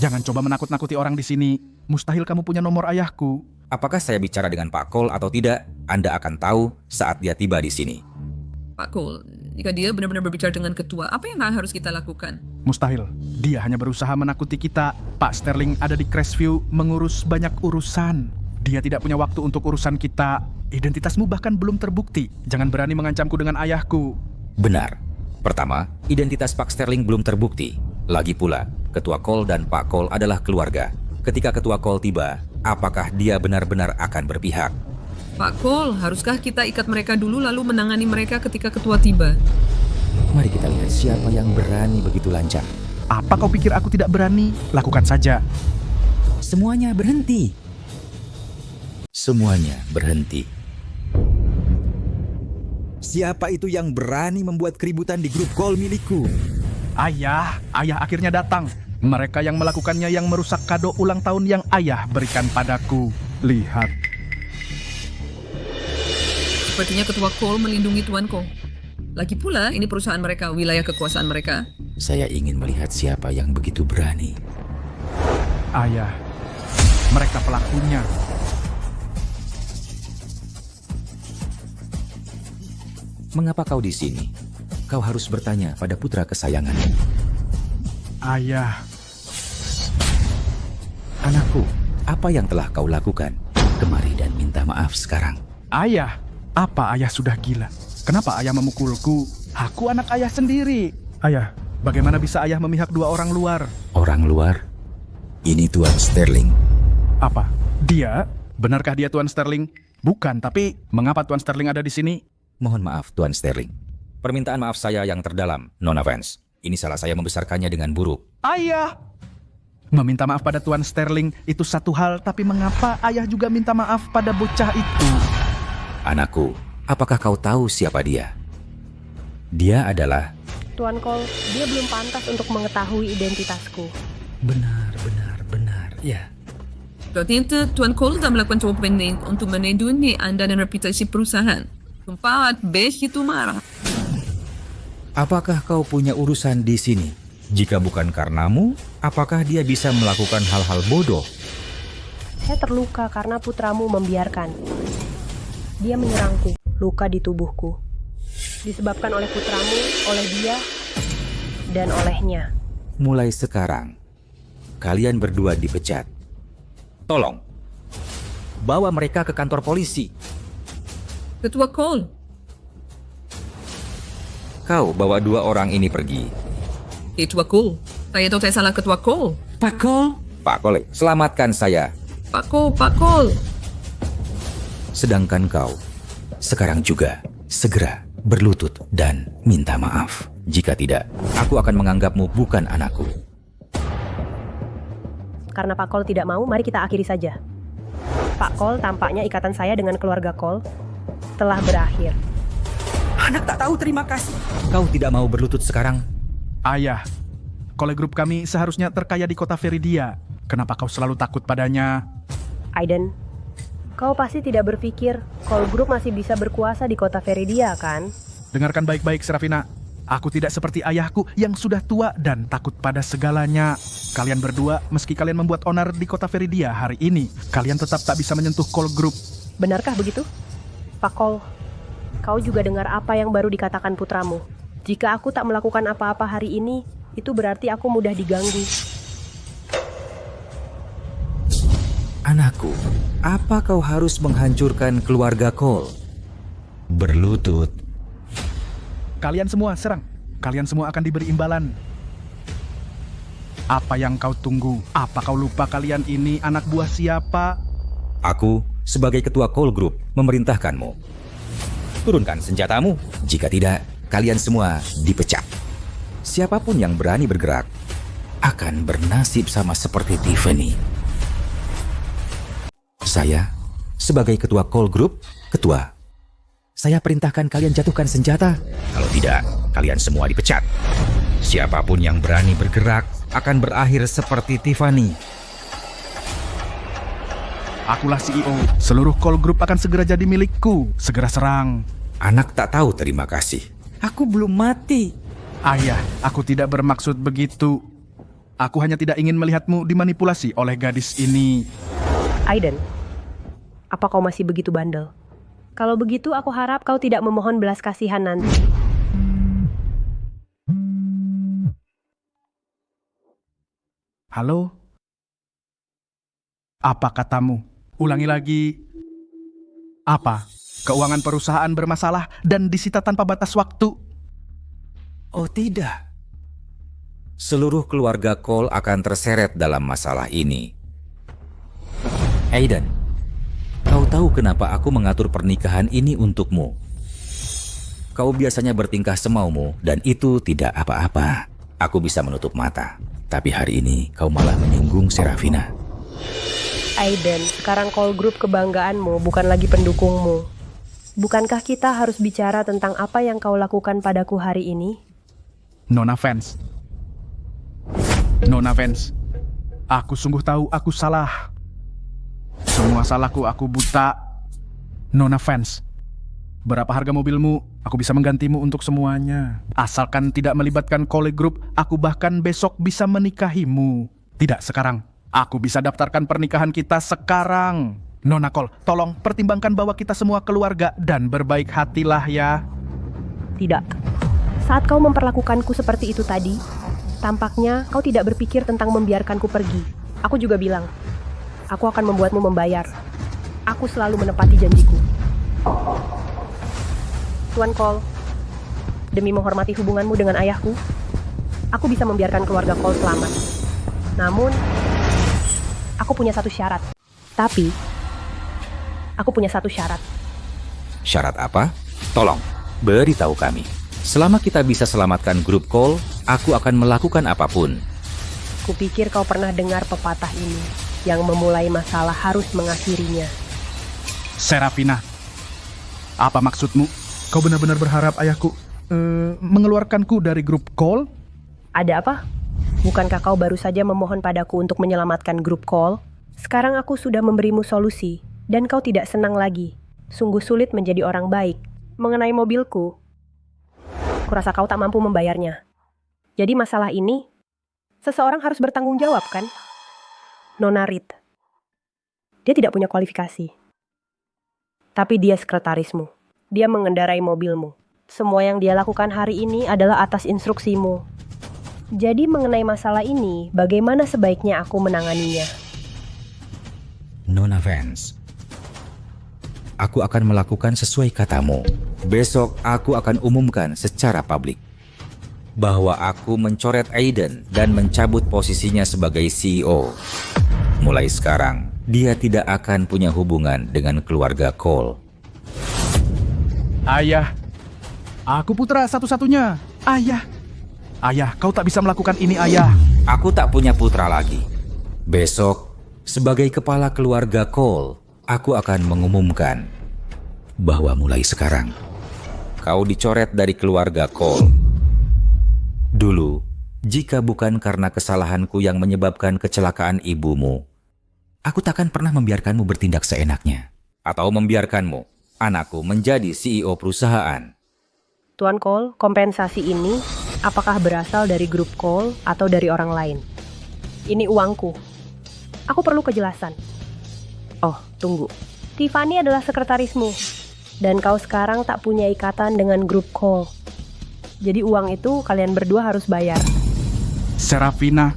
Jangan coba menakut-nakuti orang di sini. Mustahil kamu punya nomor ayahku. Apakah saya bicara dengan Pak Cole atau tidak, Anda akan tahu saat dia tiba di sini. Pak Cole, jika dia benar-benar berbicara dengan ketua, apa yang harus kita lakukan? Mustahil. Dia hanya berusaha menakuti kita. Pak Sterling ada di Crestview mengurus banyak urusan. Dia tidak punya waktu untuk urusan kita. Identitasmu bahkan belum terbukti. Jangan berani mengancamku dengan ayahku. Benar. Pertama, identitas Pak Sterling belum terbukti. Lagi pula, Ketua Cole dan Pak Cole adalah keluarga. Ketika Ketua Cole tiba, apakah dia benar-benar akan berpihak? Pak Cole, haruskah kita ikat mereka dulu lalu menangani mereka ketika ketua tiba? Mari kita lihat siapa yang berani begitu lancang. Apa kau pikir aku tidak berani? Lakukan saja. Semuanya berhenti. Semuanya berhenti. Siapa itu yang berani membuat keributan di grup call milikku? Ayah akhirnya datang. Mereka yang melakukannya yang merusak kado ulang tahun yang ayah berikan padaku. Lihat. Sepertinya ketua Cole melindungi Tuan Cole. Lagi pula, ini perusahaan mereka, wilayah kekuasaan mereka. Saya ingin melihat siapa yang begitu berani. Ayah, mereka pelakunya. Mengapa kau di sini? Kau harus bertanya pada putra kesayanganmu. Ayah. Anakku, apa yang telah kau lakukan? Kemari dan minta maaf sekarang. Ayah, apa ayah sudah gila? Kenapa ayah memukulku? Aku anak ayah sendiri. Ayah, bagaimana bisa ayah memihak dua orang luar? Orang luar? Ini Tuan Sterling. Apa? Dia? Benarkah dia Tuan Sterling? Bukan, tapi mengapa Tuan Sterling ada di sini? Mohon maaf Tuan Sterling. Permintaan maaf saya yang terdalam, Nona Vance. Ini salah saya membesarkannya dengan buruk. Ayah! Meminta maaf pada Tuan Sterling itu satu hal, tapi mengapa ayah juga minta maaf pada bocah itu? Anakku, apakah kau tahu siapa dia? Dia adalah... Tuan Cole, dia belum pantas untuk mengetahui identitasku. Benar, ya. Ternyata Tuan Cole telah melakukan coba pendek untuk meneduni Anda dan reputasi perusahaan. Tempat begitu marah. Apakah kau punya urusan di sini? Jika bukan karenamu, apakah dia bisa melakukan hal-hal bodoh? Saya terluka karena putramu membiarkan. Dia menyerangku, luka di tubuhku. Disebabkan oleh putramu, oleh dia, dan olehnya. Mulai sekarang, kalian berdua dipecat. Tolong, bawa mereka ke kantor polisi. Ketua Cole. Kau bawa dua orang ini pergi. Ketua Cole. Saya tahu saya salah Ketua Cole. Pak Cole? Pak Cole, selamatkan saya. Pak Cole. Sedangkan kau, sekarang juga, segera berlutut dan minta maaf. Jika tidak, aku akan menganggapmu bukan anakku. Karena Pak Cole tidak mau, mari kita akhiri saja. Pak Cole, tampaknya ikatan saya dengan keluarga Cole telah berakhir. Anak tak tahu terima kasih. Kau tidak mau berlutut sekarang? Ayah, Cole Group kami seharusnya terkaya di kota Veridia. Kenapa kau selalu takut padanya? Aiden, kau pasti tidak berpikir Cole Group masih bisa berkuasa di kota Veridia, kan? Dengarkan baik-baik, Serafina. Aku tidak seperti ayahku yang sudah tua dan takut pada segalanya. Kalian berdua, meski kalian membuat onar di kota Veridia hari ini, kalian tetap tak bisa menyentuh Cole Group. Benarkah begitu? Pak Cole, kau juga dengar apa yang baru dikatakan putramu. Jika aku tak melakukan apa-apa hari ini, itu berarti aku mudah diganggu. Anakku, apa kau harus menghancurkan keluarga Cole? berlutut. Kalian semua serang. Kalian semua akan diberi imbalan. Apa yang kau tunggu? Apa kau lupa kalian ini anak buah siapa? Aku, sebagai ketua call group, memerintahkanmu. Turunkan senjatamu. Jika tidak, kalian semua dipecat. Siapapun yang berani bergerak akan bernasib sama seperti Tiffany. Saya, sebagai ketua call group, ketua. Saya perintahkan kalian jatuhkan senjata. Kalau tidak, kalian semua dipecat. Siapapun yang berani bergerak akan berakhir seperti Tiffany. Akulah CEO. Seluruh call group akan segera jadi milikku. Segera serang. Anak tak tahu terima kasih. Aku belum mati. Ayah, aku tidak bermaksud begitu. Aku hanya tidak ingin melihatmu dimanipulasi oleh gadis ini. Aiden, apa kau masih begitu bandel? Kalau begitu, aku harap kau tidak memohon belas kasihan nanti. Halo? Apa katamu? Ulangi lagi. Apa? Keuangan perusahaan bermasalah dan disita tanpa batas waktu. Oh tidak. Seluruh keluarga Cole akan terseret dalam masalah ini. Aiden, kau tahu kenapa aku mengatur pernikahan ini untukmu? Kau biasanya bertingkah semaumu dan itu tidak apa-apa. Aku bisa menutup mata. Tapi hari ini kau malah menyinggung Serafina. Aiden, sekarang call group kebanggaanmu, bukan lagi pendukungmu. Bukankah kita harus bicara tentang apa yang kau lakukan padaku hari ini? Nona Vance. Nona Vance. Aku sungguh tahu aku salah. Semua salahku, aku buta. Nona Vance. Berapa harga mobilmu? Aku bisa menggantimu untuk semuanya. Asalkan tidak melibatkan Cole Group, aku bahkan besok bisa menikahimu. Tidak sekarang. Aku bisa daftarkan pernikahan kita sekarang. Nona Cole, tolong pertimbangkan bahwa kita semua keluarga dan berbaik hatilah ya. Tidak. Saat kau memperlakukanku seperti itu tadi, tampaknya kau tidak berpikir tentang membiarkanku pergi. Aku juga bilang, aku akan membuatmu membayar. Aku selalu menepati janjiku. Tuan Cole, demi menghormati hubunganmu dengan ayahku, aku bisa membiarkan keluarga Cole selamat. Namun, aku punya satu syarat. Tapi, aku punya satu syarat. Syarat apa? Tolong, beritahu kami. Selama kita bisa selamatkan grup Cole, aku akan melakukan apapun. Kupikir kau pernah dengar pepatah ini, yang memulai masalah harus mengakhirinya. Serafina, apa maksudmu? Kau benar-benar berharap ayahku mengeluarkanku dari grup Cole? Ada apa? Bukankah kau baru saja memohon padaku untuk menyelamatkan grup Cole? Sekarang aku sudah memberimu solusi, dan kau tidak senang lagi. Sungguh sulit menjadi orang baik. Mengenai mobilku, kurasa kau tak mampu membayarnya. Jadi masalah ini, seseorang harus bertanggung jawab, kan? Nona Reed. Dia tidak punya kualifikasi. Tapi dia sekretarismu. Dia mengendarai mobilmu. Semua yang dia lakukan hari ini adalah atas instruksimu. Jadi mengenai masalah ini, bagaimana sebaiknya aku menanganinya? Nona Vance, aku akan melakukan sesuai katamu. Besok aku akan umumkan secara publik bahwa aku mencoret Aiden dan mencabut posisinya sebagai CEO. Mulai sekarang, dia tidak akan punya hubungan dengan keluarga Cole. Ayah, aku putra satu-satunya. Ayah, ayah, kau tak bisa melakukan ini, ayah. Aku tak punya putra lagi. Besok, sebagai kepala keluarga Cole, aku akan mengumumkan bahwa mulai sekarang, kau dicoret dari keluarga Cole. Dulu, jika bukan karena kesalahanku yang menyebabkan kecelakaan ibumu, aku takkan pernah membiarkanmu bertindak seenaknya. Atau membiarkanmu, anakku, menjadi CEO perusahaan. Tuan Cole, kompensasi ini apakah berasal dari grup Cole atau dari orang lain? Ini uangku. Aku perlu kejelasan. Oh, tunggu. Tiffany adalah sekretarismu. Dan kau sekarang tak punya ikatan dengan grup Cole. Jadi uang itu kalian berdua harus bayar. Serafina,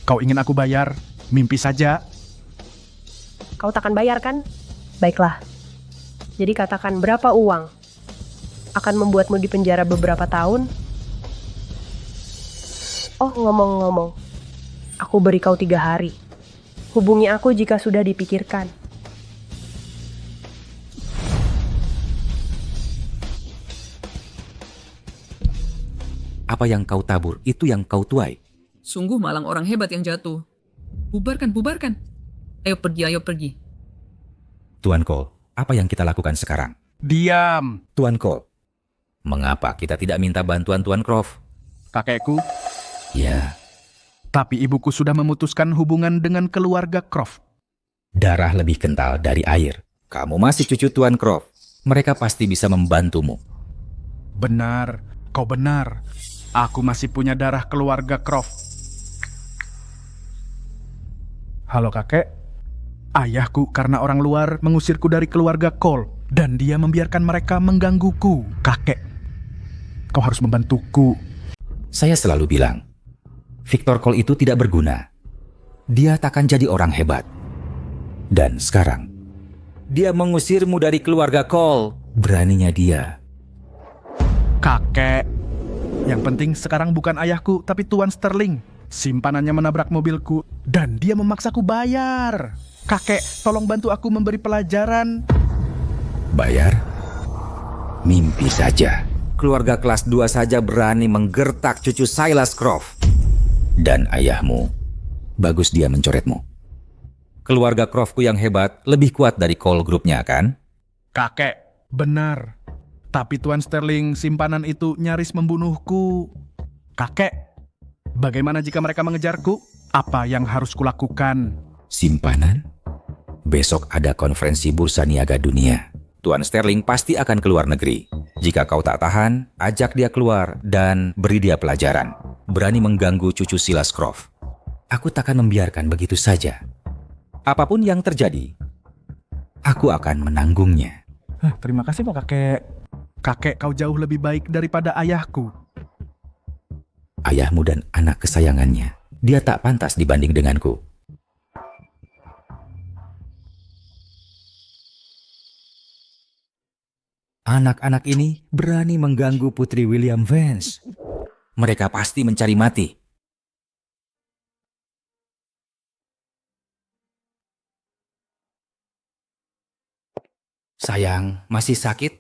kau ingin aku bayar? Mimpi saja. Kau takkan bayar kan? Baiklah. Jadi katakan berapa uang akan membuatmu di penjara beberapa tahun? Oh, ngomong-ngomong, aku beri kau 3 hari. Hubungi aku jika sudah dipikirkan. Apa yang kau tabur, itu yang kau tuai. Sungguh malang orang hebat yang jatuh. Bubarkan, bubarkan. Ayo pergi. Tuan Cole, apa yang kita lakukan sekarang? Diam. Tuan Cole, mengapa kita tidak minta bantuan Tuan Croft? Kakekku, Ya, tapi ibuku sudah memutuskan hubungan dengan keluarga Croft. darah lebih kental dari air. Kamu masih cucu Tuan Croft. Mereka pasti bisa membantumu. Benar, kau benar. Aku masih punya darah keluarga Croft. Halo kakek. Ayahku karena orang luar mengusirku dari keluarga Cole. Dan dia membiarkan mereka menggangguku. Kakek, kau harus membantuku. Saya selalu bilang, Victor Cole itu tidak berguna. Dia takkan jadi orang hebat. Dan sekarang, dia mengusirmu dari keluarga Cole. Beraninya dia. Kakek, yang penting sekarang bukan ayahku, tapi Tuan Sterling. Simpanannya menabrak mobilku, dan dia memaksaku bayar. Kakek, tolong bantu aku memberi pelajaran. Bayar? Mimpi saja. Keluarga kelas 2 saja berani menggertak cucu Silas Croft. Dan ayahmu, bagus dia mencoretmu. Keluarga Croftku yang hebat lebih kuat dari Cole Group-nya, kan? Kakek, benar. Tapi Tuan Sterling, simpanan itu nyaris membunuhku. Kakek, bagaimana jika mereka mengejarku? Apa yang harus kulakukan? Simpanan? Besok ada konferensi Bursa Niaga Dunia. Tuan Sterling pasti akan keluar negeri. Jika kau tak tahan, ajak dia keluar dan beri dia pelajaran. Berani mengganggu cucu Silas Croft. Aku takkan membiarkan begitu saja. Apapun yang terjadi, aku akan menanggungnya. Terima kasih Pak Kakek. Kakek, kau jauh lebih baik daripada ayahku. Ayahmu dan anak kesayangannya, dia tak pantas dibanding denganku. Anak-anak ini berani mengganggu Putri William Vance. Mereka pasti mencari mati. Sayang, masih sakit?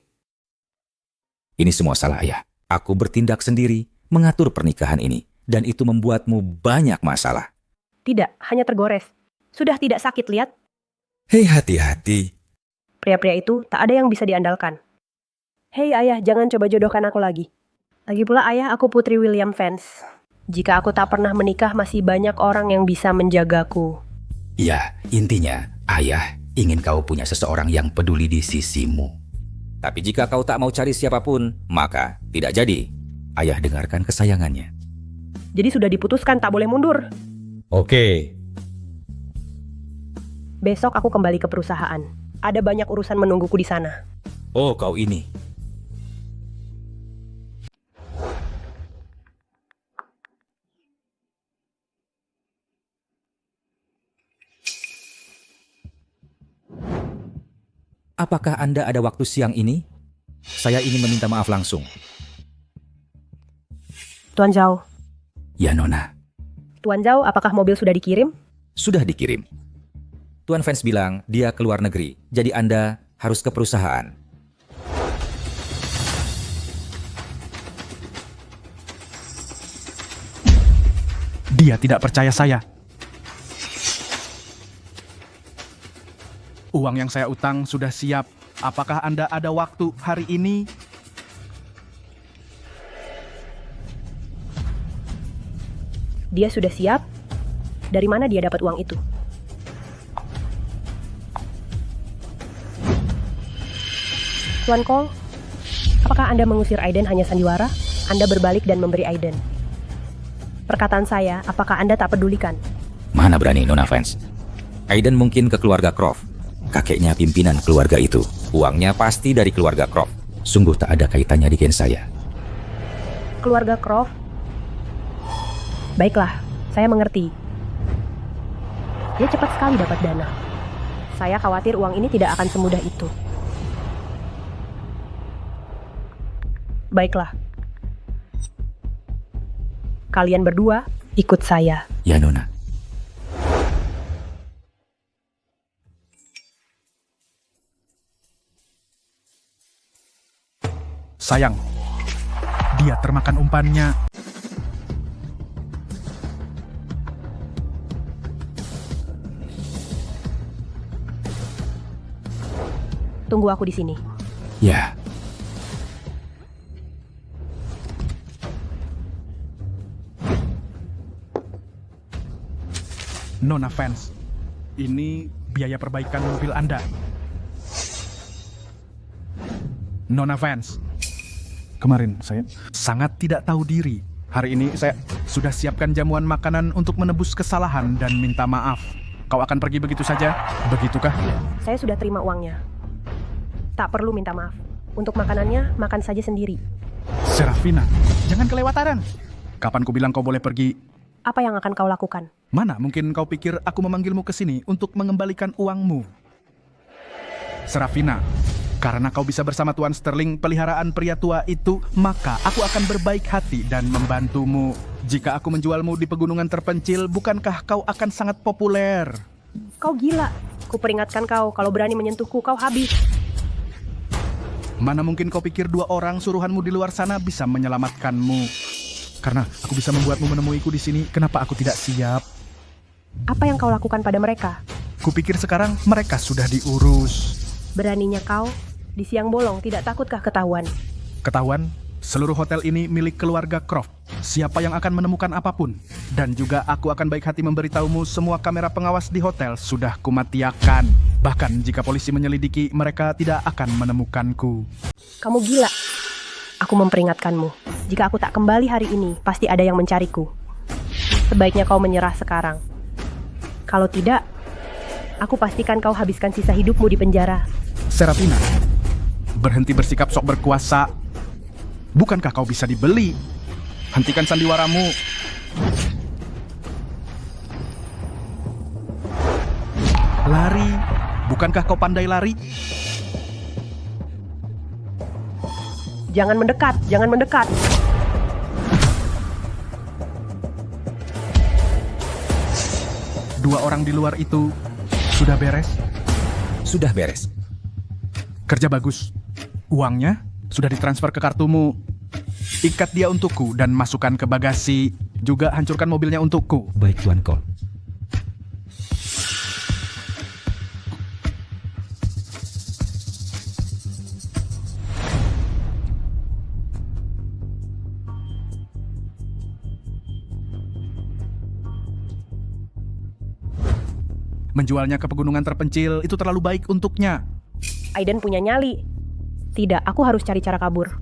Ini semua salah ayah. Aku bertindak sendiri, mengatur pernikahan ini. Dan itu membuatmu banyak masalah. Tidak, hanya tergores. Sudah tidak sakit, lihat. Hei, hati-hati. Pria-pria itu tak ada yang bisa diandalkan. Hei ayah, jangan coba jodohkan aku lagi. Lagi pula ayah, aku Putri William Vance. Jika aku tak pernah menikah, masih banyak orang yang bisa menjagaku. Ya, intinya, ayah ingin kau punya seseorang yang peduli di sisimu. Tapi jika kau tak mau cari siapapun, maka tidak jadi. Ayah dengarkan kesayangannya. Jadi sudah diputuskan tak boleh mundur. Oke. Besok aku kembali ke perusahaan. Ada banyak urusan menungguku di sana. Oh, kau ini. Apakah Anda ada waktu siang ini? Saya ingin meminta maaf langsung. Tuan Zhao. Ya, Nona. Tuan Zhao, apakah mobil sudah dikirim? Sudah dikirim. Tuan Vance bilang dia keluar negeri, jadi Anda harus ke perusahaan. Dia tidak percaya saya. Uang yang saya utang sudah siap. Apakah Anda ada waktu hari ini? Dia sudah siap? Dari mana dia dapat uang itu? Tuan Cole, apakah Anda mengusir Aiden hanya sandiwara? Anda berbalik dan memberi Aiden. Perkataan saya, apakah Anda tak pedulikan? Mana berani Nona Vance? Aiden mungkin ke keluarga Croft. Kakeknya pimpinan keluarga itu. Uangnya pasti dari keluarga Croft. Sungguh tak ada kaitannya di geng saya. Keluarga Croft? Baiklah, saya mengerti. Dia cepat sekali dapat dana. Saya khawatir uang ini tidak akan semudah itu. Baiklah. Kalian berdua ikut saya. Ya, Nona. Sayang, dia termakan umpannya. Tunggu aku di sini. Ya. Nona Vance, ini biaya perbaikan mobil Anda. Nona Vance, kemarin saya sangat tidak tahu diri. Hari ini saya sudah siapkan jamuan makanan untuk menebus kesalahan dan minta maaf. Kau akan pergi begitu saja? Begitukah? Saya sudah terima uangnya. Tak perlu minta maaf. Untuk makanannya, makan saja sendiri. Serafina, jangan kelewatan. Kapan ku bilang kau boleh pergi? Apa yang akan kau lakukan? Mana mungkin kau pikir aku memanggilmu ke sini untuk mengembalikan uangmu? Serafina, karena kau bisa bersama Tuan Sterling, peliharaan pria tua itu, maka aku akan berbaik hati dan membantumu. Jika aku menjualmu di pegunungan terpencil, bukankah kau akan sangat populer? Kau gila. Kuperingatkan kau, kalau berani menyentuhku, kau habis. Mana mungkin kau pikir 2 orang suruhanmu di luar sana bisa menyelamatkanmu? Karena aku bisa membuatmu menemuiku di sini, kenapa aku tidak siap? Apa yang kau lakukan pada mereka? Kupikir sekarang mereka sudah diurus. Beraninya kau, di siang bolong tidak takutkah ketahuan? Ketahuan, seluruh hotel ini milik keluarga Croft. Siapa yang akan menemukan apapun. Dan juga aku akan baik hati memberitahumu semua kamera pengawas di hotel sudah kumatiakan. Bahkan jika polisi menyelidiki, mereka tidak akan menemukanku. Kamu gila. Aku memperingatkanmu. Jika aku tak kembali hari ini, pasti ada yang mencariku. Sebaiknya kau menyerah sekarang. Kalau tidak, aku pastikan kau habiskan sisa hidupmu di penjara. Serafina, berhenti bersikap sok berkuasa. Bukankah kau bisa dibeli? Hentikan sandiwaramu. Lari, bukankah kau pandai lari? Jangan mendekat, jangan mendekat. Dua orang di luar itu sudah beres? Sudah beres. Kerja bagus. Uangnya sudah ditransfer ke kartumu. Ikat dia untukku dan masukkan ke bagasi. Juga hancurkan mobilnya untukku. Baik, Tuan Cole. Menjualnya ke pegunungan terpencil itu terlalu baik untuknya. Aiden punya nyali. Tidak, aku harus cari cara kabur.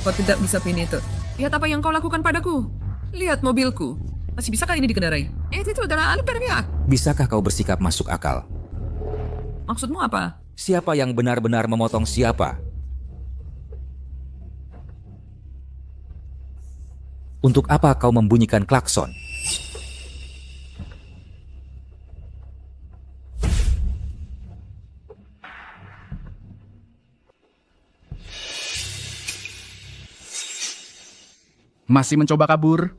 Kau tidak bisa Pinito. Lihat apa yang kau lakukan padaku. Lihat mobilku. Masih bisakah ini dikendarai? Itu adalah berpihak. Bisakah kau bersikap masuk akal? Maksudmu apa? Siapa yang benar-benar memotong siapa? Untuk apa kau membunyikan klakson? Masih mencoba kabur?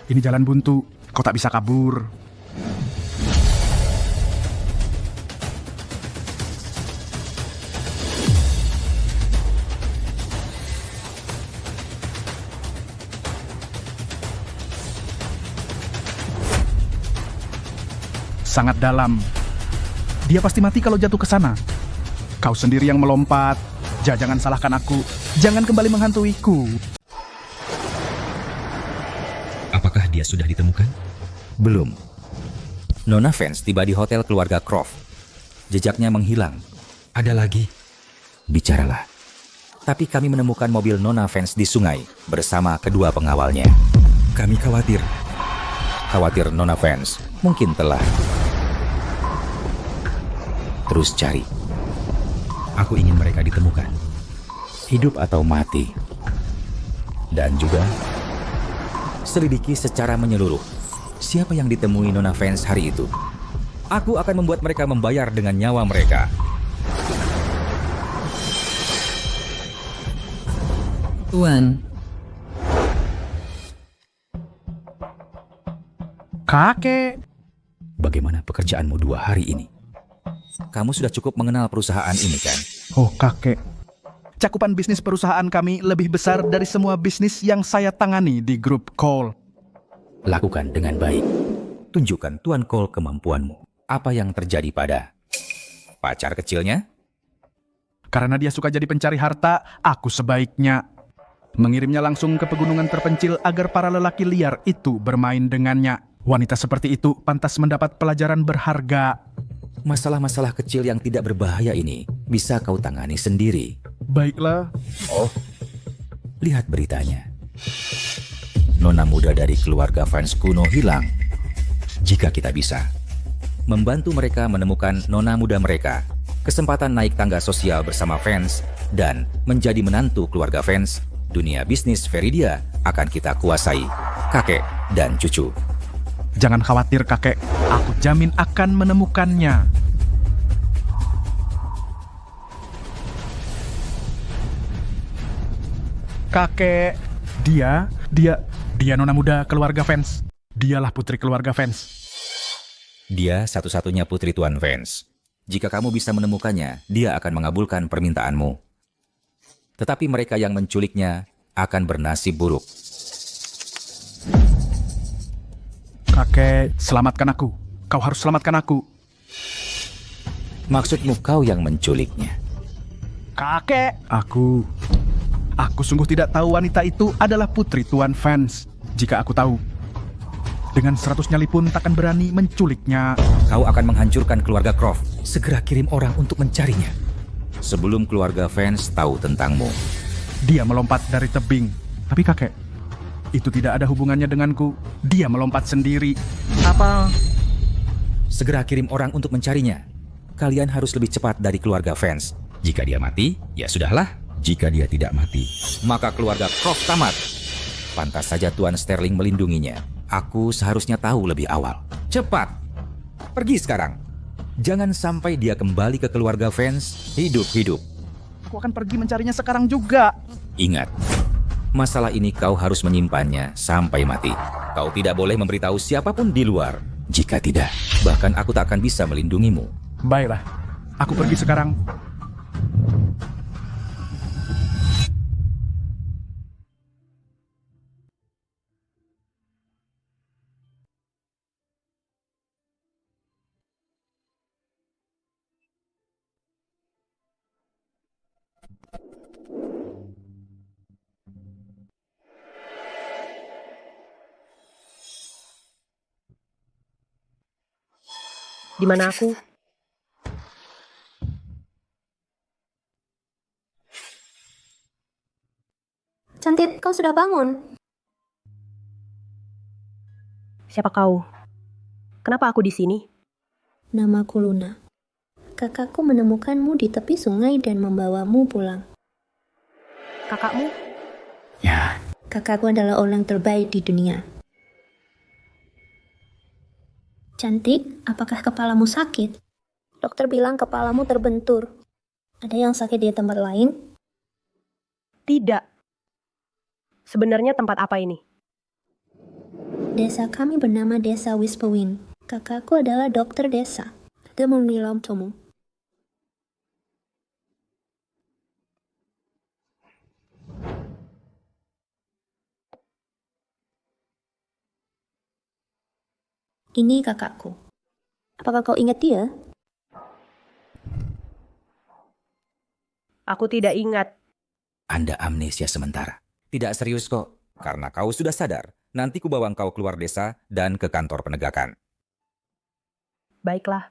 Ini jalan buntu, kau tak bisa kabur. Sangat dalam. Dia pasti mati kalau jatuh ke sana. Kau sendiri yang melompat. Jangan salahkan aku. Jangan kembali menghantuiku. Apakah dia sudah ditemukan? Belum. Nona Vance tiba di hotel keluarga Croft. Jejaknya menghilang. Ada lagi? Bicaralah. Tapi kami menemukan mobil Nona Vance di sungai bersama kedua pengawalnya. Kami khawatir. Khawatir Nona Vance mungkin telah. terus cari. Aku ingin mereka ditemukan, hidup atau mati. Dan juga selidiki secara menyeluruh siapa yang ditemui Nona Vance hari itu. Aku akan membuat mereka membayar dengan nyawa mereka. Tuan, Kakek, Bagaimana pekerjaanmu 2 hari ini? Kamu sudah cukup mengenal perusahaan ini kan? oh kakek. Cakupan bisnis perusahaan kami lebih besar dari semua bisnis yang saya tangani di grup Cole. Lakukan dengan baik. Tunjukkan Tuan Cole kemampuanmu. Apa yang terjadi pada pacar kecilnya? Karena dia suka jadi pencari harta, aku sebaiknya mengirimnya langsung ke pegunungan terpencil agar para lelaki liar itu bermain dengannya. Wanita seperti itu pantas mendapat pelajaran berharga. Masalah-masalah kecil yang tidak berbahaya ini bisa kau tangani sendiri. Baiklah. Oh, lihat beritanya. Nona muda dari keluarga Vance kuno hilang. Jika kita bisa membantu mereka menemukan nona muda mereka, kesempatan naik tangga sosial bersama Vance dan menjadi menantu keluarga Vance, dunia bisnis Veridia akan kita kuasai, kakek dan cucu. Jangan khawatir kakek, aku jamin akan menemukannya. Kakek, dia nona muda keluarga Vance. Dialah putri keluarga Vance. Dia satu-satunya putri Tuan Vance. Jika kamu bisa menemukannya, dia akan mengabulkan permintaanmu. Tetapi mereka yang menculiknya akan bernasib buruk. Kakek, selamatkan aku. Kau harus selamatkan aku. Maksudmu kau yang menculiknya? Kakek, aku sungguh tidak tahu wanita itu adalah putri Tuan Vance. Jika aku tahu, dengan 100 nyali pun takkan berani menculiknya. Kau akan menghancurkan keluarga Croft. Segera kirim orang untuk mencarinya. Sebelum keluarga Vance tahu tentangmu. Dia melompat dari tebing. Tapi kakek, itu tidak ada hubungannya denganku. Dia melompat sendiri. Apa? Segera kirim orang untuk mencarinya. Kalian harus lebih cepat dari keluarga Vance. Jika dia mati, ya sudahlah. Jika dia tidak mati, maka keluarga Croft tamat. Pantas saja Tuan Sterling melindunginya. Aku seharusnya tahu lebih awal. Cepat! Pergi sekarang. Jangan sampai dia kembali ke keluarga Vance hidup-hidup. Aku akan pergi mencarinya sekarang juga. Ingat, masalah ini kau harus menyimpannya sampai mati. Kau tidak boleh memberitahu siapapun di luar. Jika tidak, bahkan aku tak akan bisa melindungimu. Baiklah, aku pergi sekarang. Di mana aku? Cantik, kau sudah bangun. Siapa kau? Kenapa aku di sini? Namaku Luna. Kakakku menemukanmu di tepi sungai dan membawamu pulang. Kakakmu? Ya, Kakakku adalah orang terbaik di dunia. Cantik, apakah kepalamu sakit? Dokter bilang kepalamu terbentur. Ada yang sakit di tempat lain? Tidak. Sebenarnya tempat apa ini? Desa kami bernama Desa Wispewin. Kakakku adalah dokter desa. Dia menilam tomu. Ini kakakku. Apakah kau ingat dia? Aku tidak ingat. Anda amnesia sementara. Tidak serius kok, karena kau sudah sadar. Nanti ku bawa kau keluar desa dan ke kantor penegakan. Baiklah.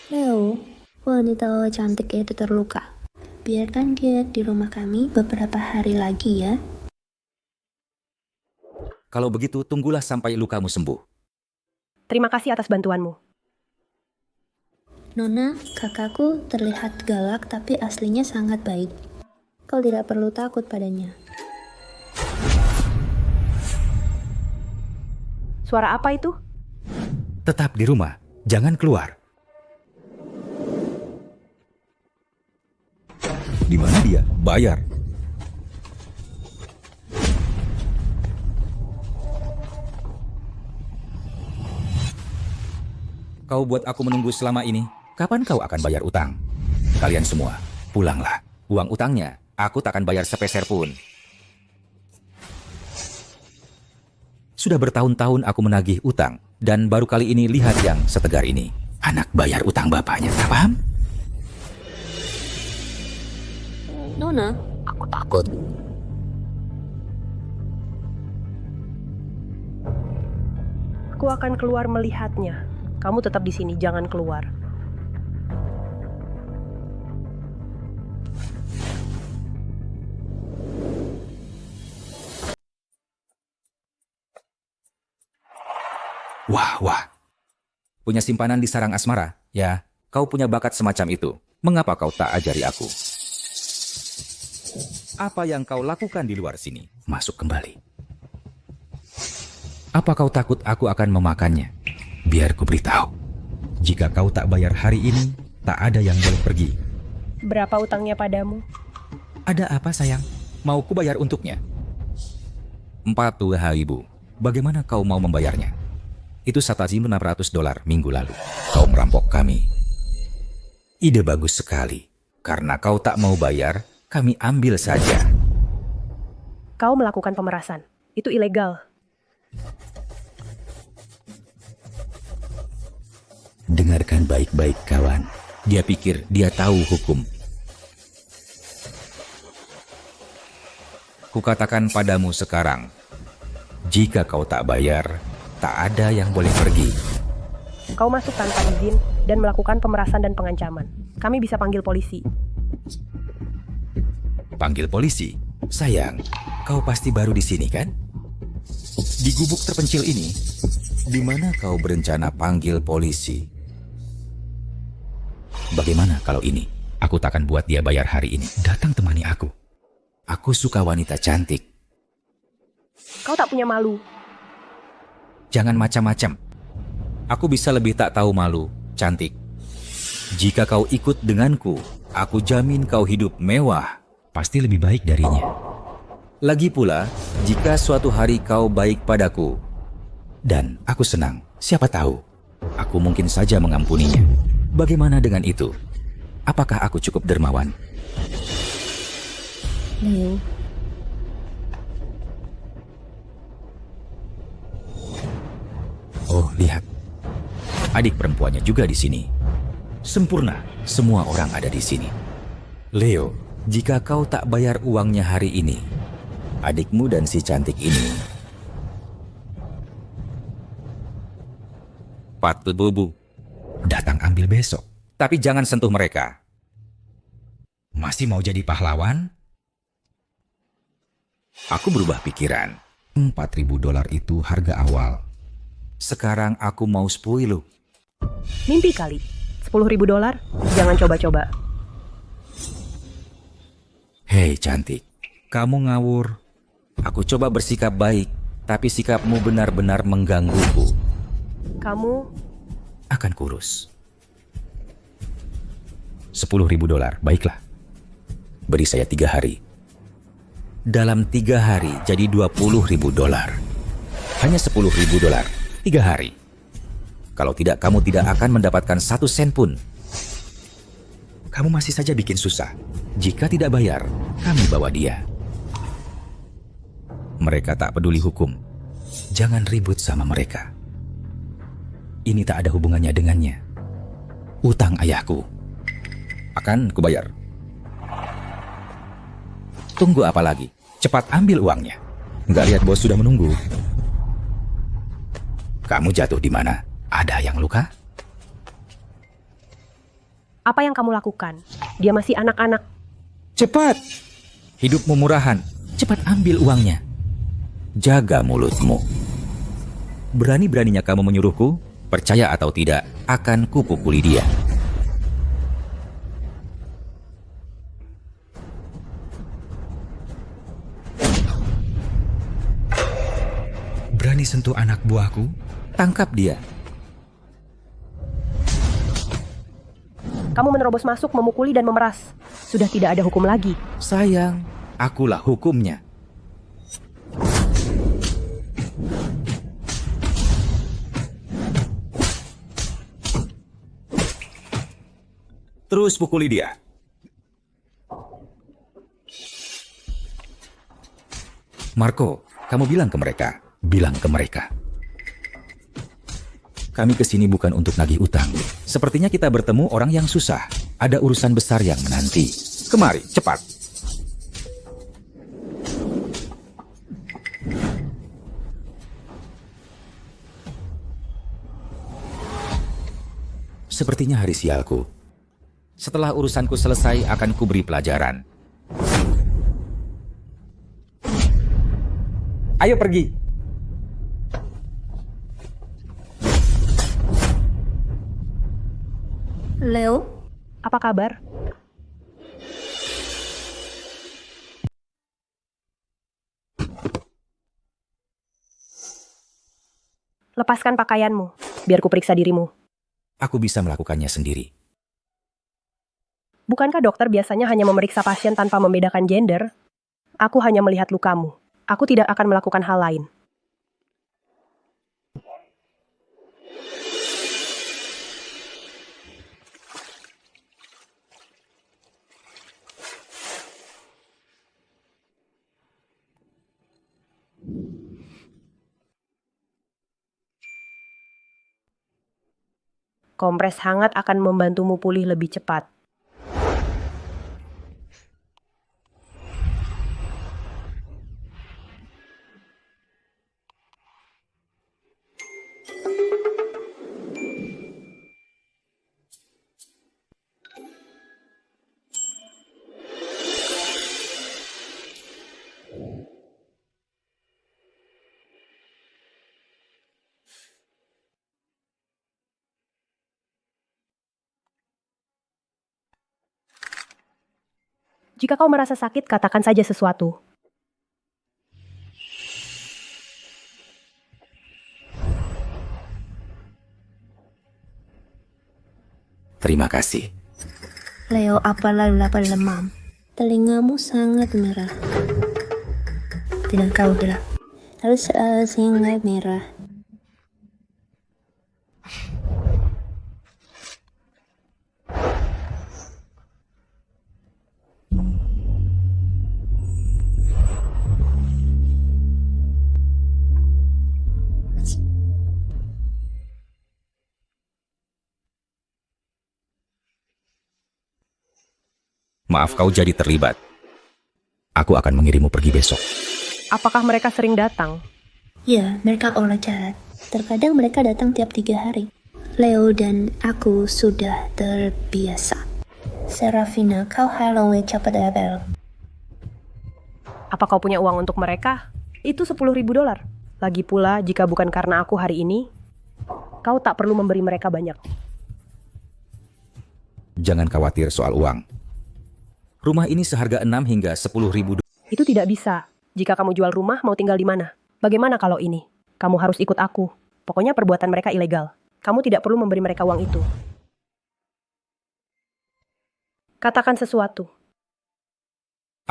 Leo, wanita cantik itu terluka. Biarkan dia di rumah kami beberapa hari lagi ya. Kalau begitu, tunggulah sampai lukamu sembuh. Terima kasih atas bantuanmu. Nona, kakakku terlihat galak tapi aslinya sangat baik. Kau tidak perlu takut padanya. Suara apa itu? Tetap di rumah, jangan keluar. Di mana dia? Bayar. Kau buat aku menunggu selama ini. Kapan kau akan bayar utang? Kalian semua, pulanglah. Uang utangnya, aku tak akan bayar sepeser pun. Sudah bertahun-tahun aku menagih utang, dan baru kali ini lihat yang setegar ini. Anak bayar utang bapaknya, tak paham? Nona, aku takut. Aku akan keluar melihatnya. Kamu tetap di sini, jangan keluar. Wah. Punya simpanan di sarang asmara? Ya, kau punya bakat semacam itu. Mengapa kau tak ajari aku? Apa yang kau lakukan di luar sini? Masuk kembali. Apa kau takut aku akan memakannya? Biar ku beritahu. Jika kau tak bayar hari ini, tak ada yang boleh pergi. Berapa utangnya padamu? Ada apa sayang? Mau ku bayar untuknya? 40.000. Bagaimana kau mau membayarnya? Itu $1.600 minggu lalu. Kau merampok kami. Ide bagus sekali. Karena kau tak mau bayar, kami ambil saja. Kau melakukan pemerasan. Itu ilegal. Dengarkan baik-baik kawan. Dia pikir dia tahu hukum. Kukatakan padamu sekarang, jika kau tak bayar, tak ada yang boleh pergi. Kau masuk tanpa izin dan melakukan pemerasan dan pengancaman. Kami bisa panggil polisi. Panggil polisi? Sayang, kau pasti baru di sini kan? Di gubuk terpencil ini, di mana kau berencana panggil polisi? Bagaimana kalau ini? Aku tak akan buat dia bayar hari ini. Datang temani aku. Aku suka wanita cantik. Kau tak punya malu. Jangan macam-macam. Aku bisa lebih tak tahu malu, cantik. Jika kau ikut denganku, aku jamin kau hidup mewah. Pasti lebih baik darinya. Lagi pula, jika suatu hari kau baik padaku, dan aku senang, siapa tahu, aku mungkin saja mengampuninya. Bagaimana dengan itu? Apakah aku cukup dermawan? Leo, Oh, lihat. Adik perempuannya juga di sini. Sempurna, semua orang ada di sini. Leo, jika kau tak bayar uangnya hari ini, adikmu dan si cantik ini patut bubu. Datang ambil besok. Tapi jangan sentuh mereka. Masih mau jadi pahlawan? Aku berubah pikiran. $4.000 itu harga awal. Sekarang aku mau 10. Mimpi kali. $10.000? Jangan coba-coba. Hei cantik, kamu ngawur. Aku coba bersikap baik, tapi sikapmu benar-benar menggangguku. Kamu Akan kurus. $10.000, baiklah. Beri saya 3 hari. Dalam 3 hari jadi $20.000. Hanya $10.000, 3 hari. Kalau tidak, kamu tidak akan mendapatkan 1 sen pun. Kamu masih saja bikin susah. Jika tidak bayar, kami bawa dia. Mereka tak peduli hukum. Jangan ribut sama mereka. Ini tak ada hubungannya dengannya. Utang ayahku. Akan kubayar. Tunggu apa lagi? Cepat ambil uangnya. Nggak lihat bos sudah menunggu. Kamu jatuh di mana? Ada yang luka? Apa yang kamu lakukan? Dia masih anak-anak. Cepat! Hidupmu murahan. Cepat ambil uangnya. Jaga mulutmu. Berani-beraninya kamu menyuruhku, percaya atau tidak, akan kupukuli dia. Berani sentuh anak buahku? Tangkap dia. Kamu menerobos masuk, memukuli dan memeras. Sudah tidak ada hukum lagi. Sayang, akulah hukumnya. Terus pukuli dia. Marco, kamu bilang ke mereka. Bilang ke mereka. Kami kesini bukan untuk nagih utang. Sepertinya kita bertemu orang yang susah. Ada urusan besar yang menanti. Kemari, cepat. Sepertinya hari sialku. Setelah urusanku selesai, akan kuberi pelajaran. Ayo pergi. Leo, Apa kabar? Lepaskan pakaianmu, biar ku periksa dirimu. Aku bisa melakukannya sendiri. Bukankah dokter biasanya hanya memeriksa pasien tanpa membedakan gender? Aku hanya melihat lukamu. Aku tidak akan melakukan hal lain. Kompres hangat akan membantumu pulih lebih cepat. Jika kau merasa sakit, katakan saja sesuatu. Terima kasih. Leo, apalah lapar lemam. Telingamu sangat merah. Tidak kau bilang. Harus sangat merah. Maaf kau jadi terlibat. Aku akan mengirimmu pergi besok. Apakah mereka sering datang? Ya, mereka orang jahat. Terkadang mereka datang tiap 3 hari. Leo dan aku sudah terbiasa. Serafina, kau halau cepat Abel. Apa kau punya uang untuk mereka? Itu $10.000. Lagi pula, jika bukan karena aku hari ini, kau tak perlu memberi mereka banyak. Jangan khawatir soal uang. Rumah ini seharga 6 hingga 10.000. Itu tidak bisa. Jika kamu jual rumah, mau tinggal di mana? Bagaimana kalau ini? Kamu harus ikut aku. Pokoknya perbuatan mereka ilegal. Kamu tidak perlu memberi mereka uang itu. Katakan sesuatu.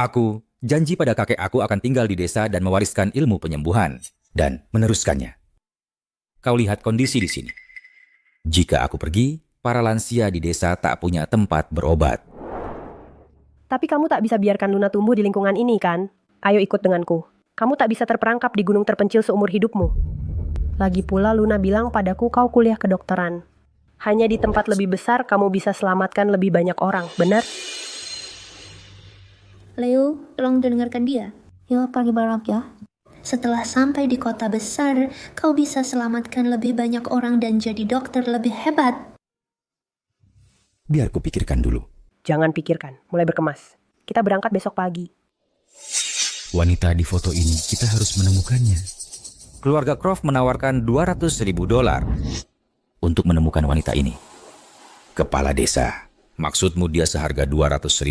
Aku janji pada kakek aku akan tinggal di desa dan mewariskan ilmu penyembuhan dan meneruskannya. Kau lihat kondisi di sini. Jika aku pergi, para lansia di desa tak punya tempat berobat. Tapi kamu tak bisa biarkan Luna tumbuh di lingkungan ini, kan? Ayo ikut denganku. Kamu tak bisa terperangkap di gunung terpencil seumur hidupmu. Lagi pula Luna bilang padaku kau kuliah kedokteran. Hanya di tempat lebih besar kamu bisa selamatkan lebih banyak orang, benar? Leo, tolong dengarkan dia. Ya, pergi balap ya. Setelah sampai di kota besar, kau bisa selamatkan lebih banyak orang dan jadi dokter lebih hebat. Biar kupikirkan dulu. Jangan pikirkan, mulai berkemas. Kita berangkat besok pagi. Wanita di foto ini, kita harus menemukannya. Keluarga Croft menawarkan $200.000 untuk menemukan wanita ini. Kepala desa, maksudmu dia seharga $200.000?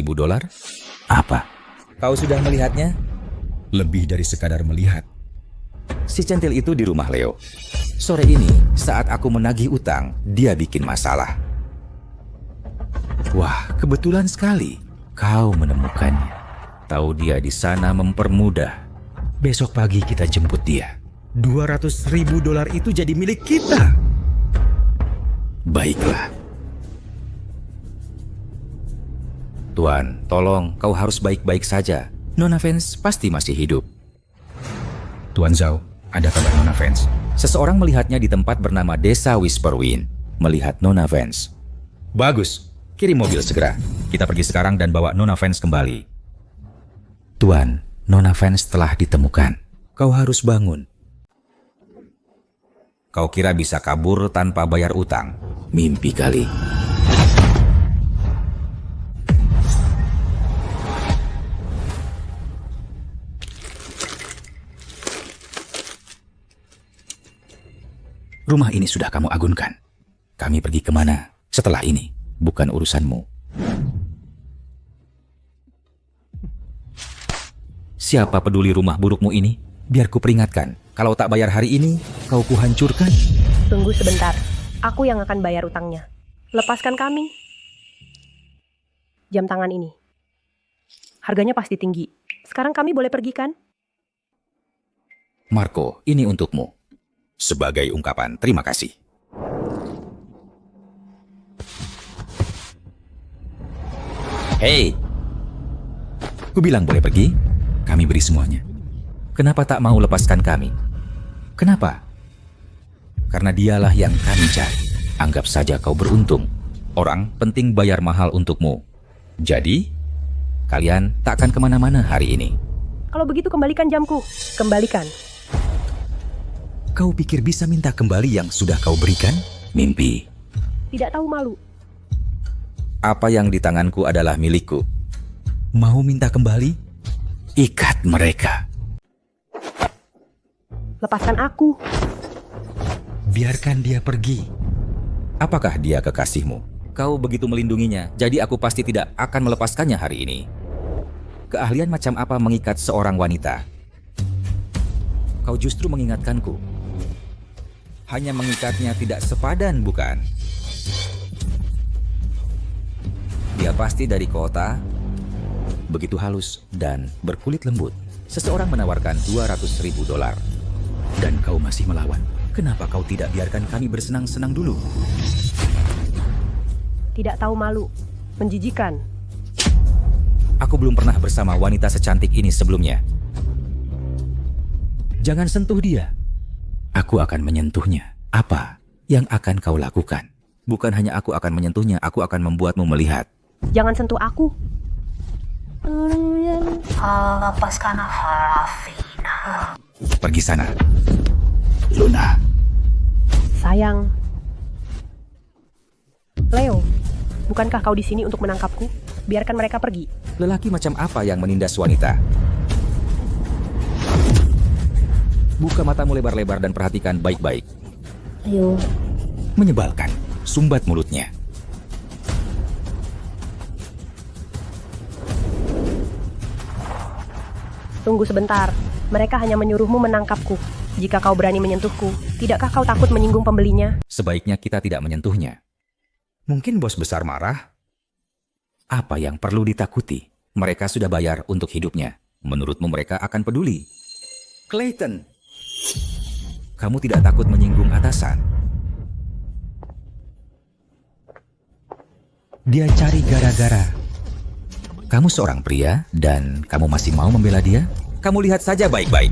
Apa? Kau sudah melihatnya? Lebih dari sekadar melihat. Si centil itu di rumah Leo. Sore ini, saat aku menagih utang, dia bikin masalah. Wah, kebetulan sekali. Kau menemukannya. Tahu dia di sana mempermudah. Besok pagi kita jemput dia. $200.000 itu jadi milik kita. Baiklah. Tuan, tolong, kau harus baik-baik saja. Nona Vance pasti masih hidup. Tuan Zhao, ada kabar Nona Vance? Seseorang melihatnya di tempat bernama Desa Whisperwind. Melihat Nona Vance. Bagus, kirim mobil segera. Kita pergi sekarang dan bawa Nona Vance kembali. Tuan, Nona Vance telah ditemukan. Kau harus bangun. Kau kira bisa kabur tanpa bayar utang? Mimpi kali. Rumah ini sudah kamu agunkan. Kami pergi kemana setelah ini? Bukan urusanmu. Siapa peduli rumah burukmu ini? Biar ku peringatkan. Kalau tak bayar hari ini, kau kuhancurkan. Tunggu sebentar. Aku yang akan bayar utangnya. Lepaskan kami. Jam tangan ini. Harganya pasti tinggi. Sekarang kami boleh pergi kan? Marco, ini untukmu. Sebagai ungkapan terima kasih. Hei, ku bilang boleh pergi, kami beri semuanya. Kenapa tak mau lepaskan kami? Kenapa? Karena dialah yang kami cari. Anggap saja kau beruntung. Orang penting bayar mahal untukmu. Jadi, kalian tak akan kemana-mana hari ini. Kalau begitu kembalikan jamku. Kembalikan. Kau pikir bisa minta kembali yang sudah kau berikan? Mimpi. Tidak tahu malu. Apa yang di tanganku adalah milikku. Mau minta kembali? Ikat mereka. Lepaskan aku. Biarkan dia pergi. Apakah dia kekasihmu? Kau begitu melindunginya, jadi aku pasti tidak akan melepaskannya hari ini. Keahlian macam apa mengikat seorang wanita? Kau justru mengingatkanku. Hanya mengikatnya tidak sepadan, bukan? Dia pasti dari kota, begitu halus dan berkulit lembut. Seseorang menawarkan $200.000. Dan kau masih melawan. Kenapa kau tidak biarkan kami bersenang-senang dulu? Tidak tahu malu. Menjijikan. Aku belum pernah bersama wanita secantik ini sebelumnya. Jangan sentuh dia. Aku akan menyentuhnya. Apa yang akan kau lakukan? Bukan hanya aku akan menyentuhnya, aku akan membuatmu melihat. Jangan sentuh aku. Lepaskan Harafina. Pergi sana. Luna. Sayang. Leo, bukankah kau di sini untuk menangkapku? Biarkan mereka pergi. Lelaki macam apa yang menindas wanita? Buka matamu lebar-lebar dan perhatikan baik-baik. Ayo. Menyebalkan. Sumbat mulutnya. Tunggu sebentar. Mereka hanya menyuruhmu menangkapku. Jika kau berani menyentuhku, tidakkah kau takut menyinggung pembelinya? Sebaiknya kita tidak menyentuhnya. Mungkin bos besar marah? Apa yang perlu ditakuti? Mereka sudah bayar untuk hidupnya. Menurutmu mereka akan peduli? Clayton, kamu tidak takut menyinggung atasan? Dia cari gara-gara. Kamu seorang pria dan kamu masih mau membela dia? Kamu lihat saja baik-baik.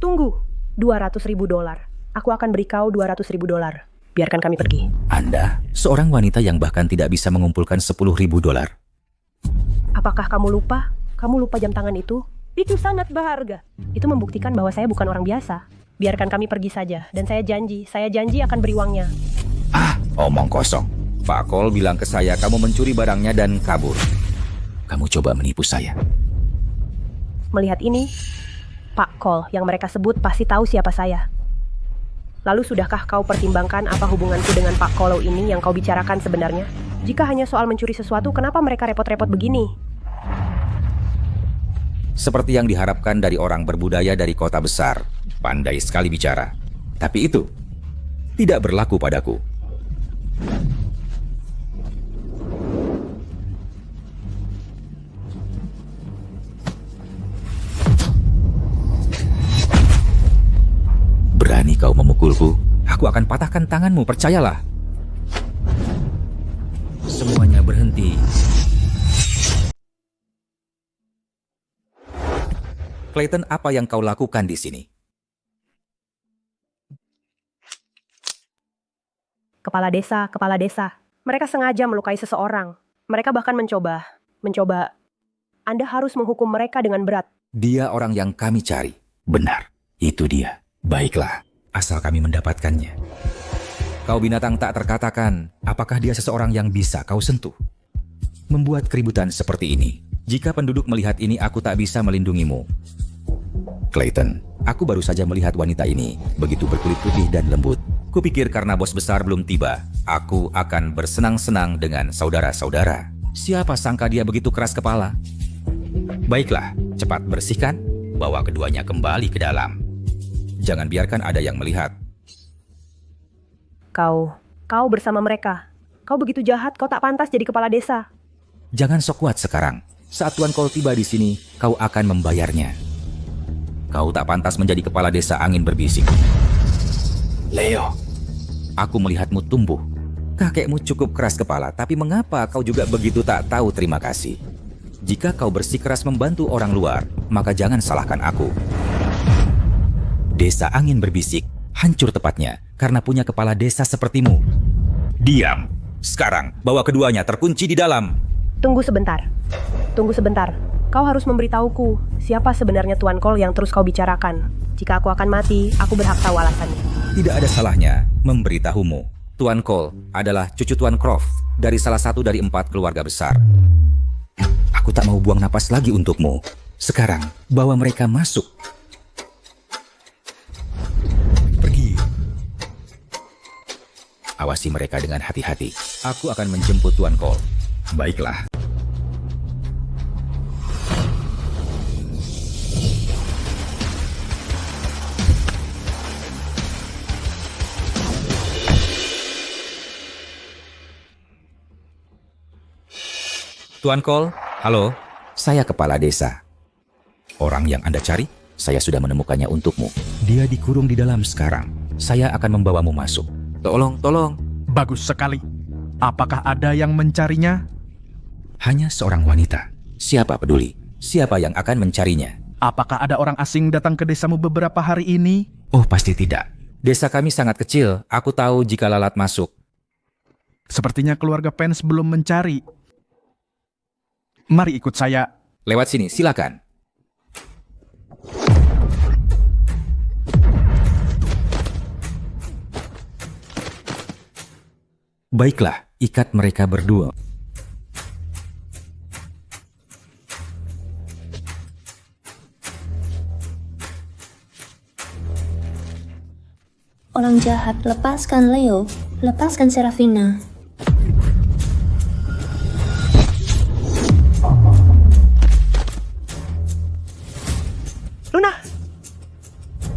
Tunggu. $200.000. Aku akan beri kau $200.000. Biarkan kami pergi. Anda, seorang wanita yang bahkan tidak bisa mengumpulkan $10.000. Apakah kamu lupa? Kamu lupa jam tangan itu? Itu sangat berharga. Itu membuktikan bahwa saya bukan orang biasa. Biarkan kami pergi saja, dan saya janji akan beri uangnya. Ah, omong kosong. Pak Cole bilang ke saya kamu mencuri barangnya dan kabur. Kamu coba menipu saya. Melihat ini, Pak Cole yang mereka sebut pasti tahu siapa saya. Lalu sudahkah kau pertimbangkan apa hubunganku dengan Pak Cole ini yang kau bicarakan sebenarnya? Jika hanya soal mencuri sesuatu, kenapa mereka repot-repot begini? Seperti yang diharapkan dari orang berbudaya dari kota besar. Pandai sekali bicara. Tapi itu tidak berlaku padaku. Berani kau memukulku, aku akan patahkan tanganmu, percayalah. Semuanya berhenti. Clayton, apa yang kau lakukan di sini? Kepala desa. Mereka sengaja melukai seseorang. Mereka bahkan mencoba. Anda harus menghukum mereka dengan berat. Dia orang yang kami cari. Benar, itu dia. Baiklah, asal kami mendapatkannya. Kau binatang tak terkatakan, apakah dia seseorang yang bisa kau sentuh? Membuat keributan seperti ini. Jika penduduk melihat ini, aku tak bisa melindungimu. Clayton, aku baru saja melihat wanita ini, begitu berkulit putih dan lembut. Kupikir karena bos besar belum tiba, aku akan bersenang-senang dengan saudara-saudara. Siapa sangka dia begitu keras kepala? Baiklah, cepat bersihkan, bawa keduanya kembali ke dalam. Jangan biarkan ada yang melihat. Kau bersama mereka. Kau begitu jahat, kau tak pantas jadi kepala desa. Jangan sok kuat sekarang. Saat Tuan Cole tiba di sini, kau akan membayarnya. Kau tak pantas menjadi kepala desa angin berbisik. Leo, aku melihatmu tumbuh. Kakekmu cukup keras kepala, tapi mengapa kau juga begitu tak tahu terima kasih? Jika kau bersikeras membantu orang luar, maka jangan salahkan aku. Desa angin berbisik, hancur tepatnya, karena punya kepala desa sepertimu. Diam! Sekarang, bawa keduanya terkunci di dalam. Tunggu sebentar. Kau harus memberitahuku siapa sebenarnya Tuan Cole yang terus kau bicarakan. Jika aku akan mati, aku berhak tahu alasannya. Tidak ada salahnya memberitahumu. Tuan Cole adalah cucu Tuan Croft dari salah satu dari 4 keluarga besar. Aku tak mau buang napas lagi untukmu. Sekarang, bawa mereka masuk. Pergi. Awasi mereka dengan hati-hati. Aku akan menjemput Tuan Cole. Baiklah. Tuan Cole, halo. Saya kepala desa. Orang yang Anda cari, saya sudah menemukannya untukmu. Dia dikurung di dalam sekarang. Saya akan membawamu masuk. Tolong. Bagus sekali. Apakah ada yang mencarinya? Hanya seorang wanita. Siapa peduli? Siapa yang akan mencarinya? Apakah ada orang asing datang ke desamu beberapa hari ini? Oh, pasti tidak. Desa kami sangat kecil. Aku tahu jika lalat masuk. Sepertinya keluarga Pence belum mencari. Mari ikut saya. Lewat sini, silakan. Baiklah, ikat mereka berdua. Orang jahat, lepaskan Leo. Lepaskan Serafina.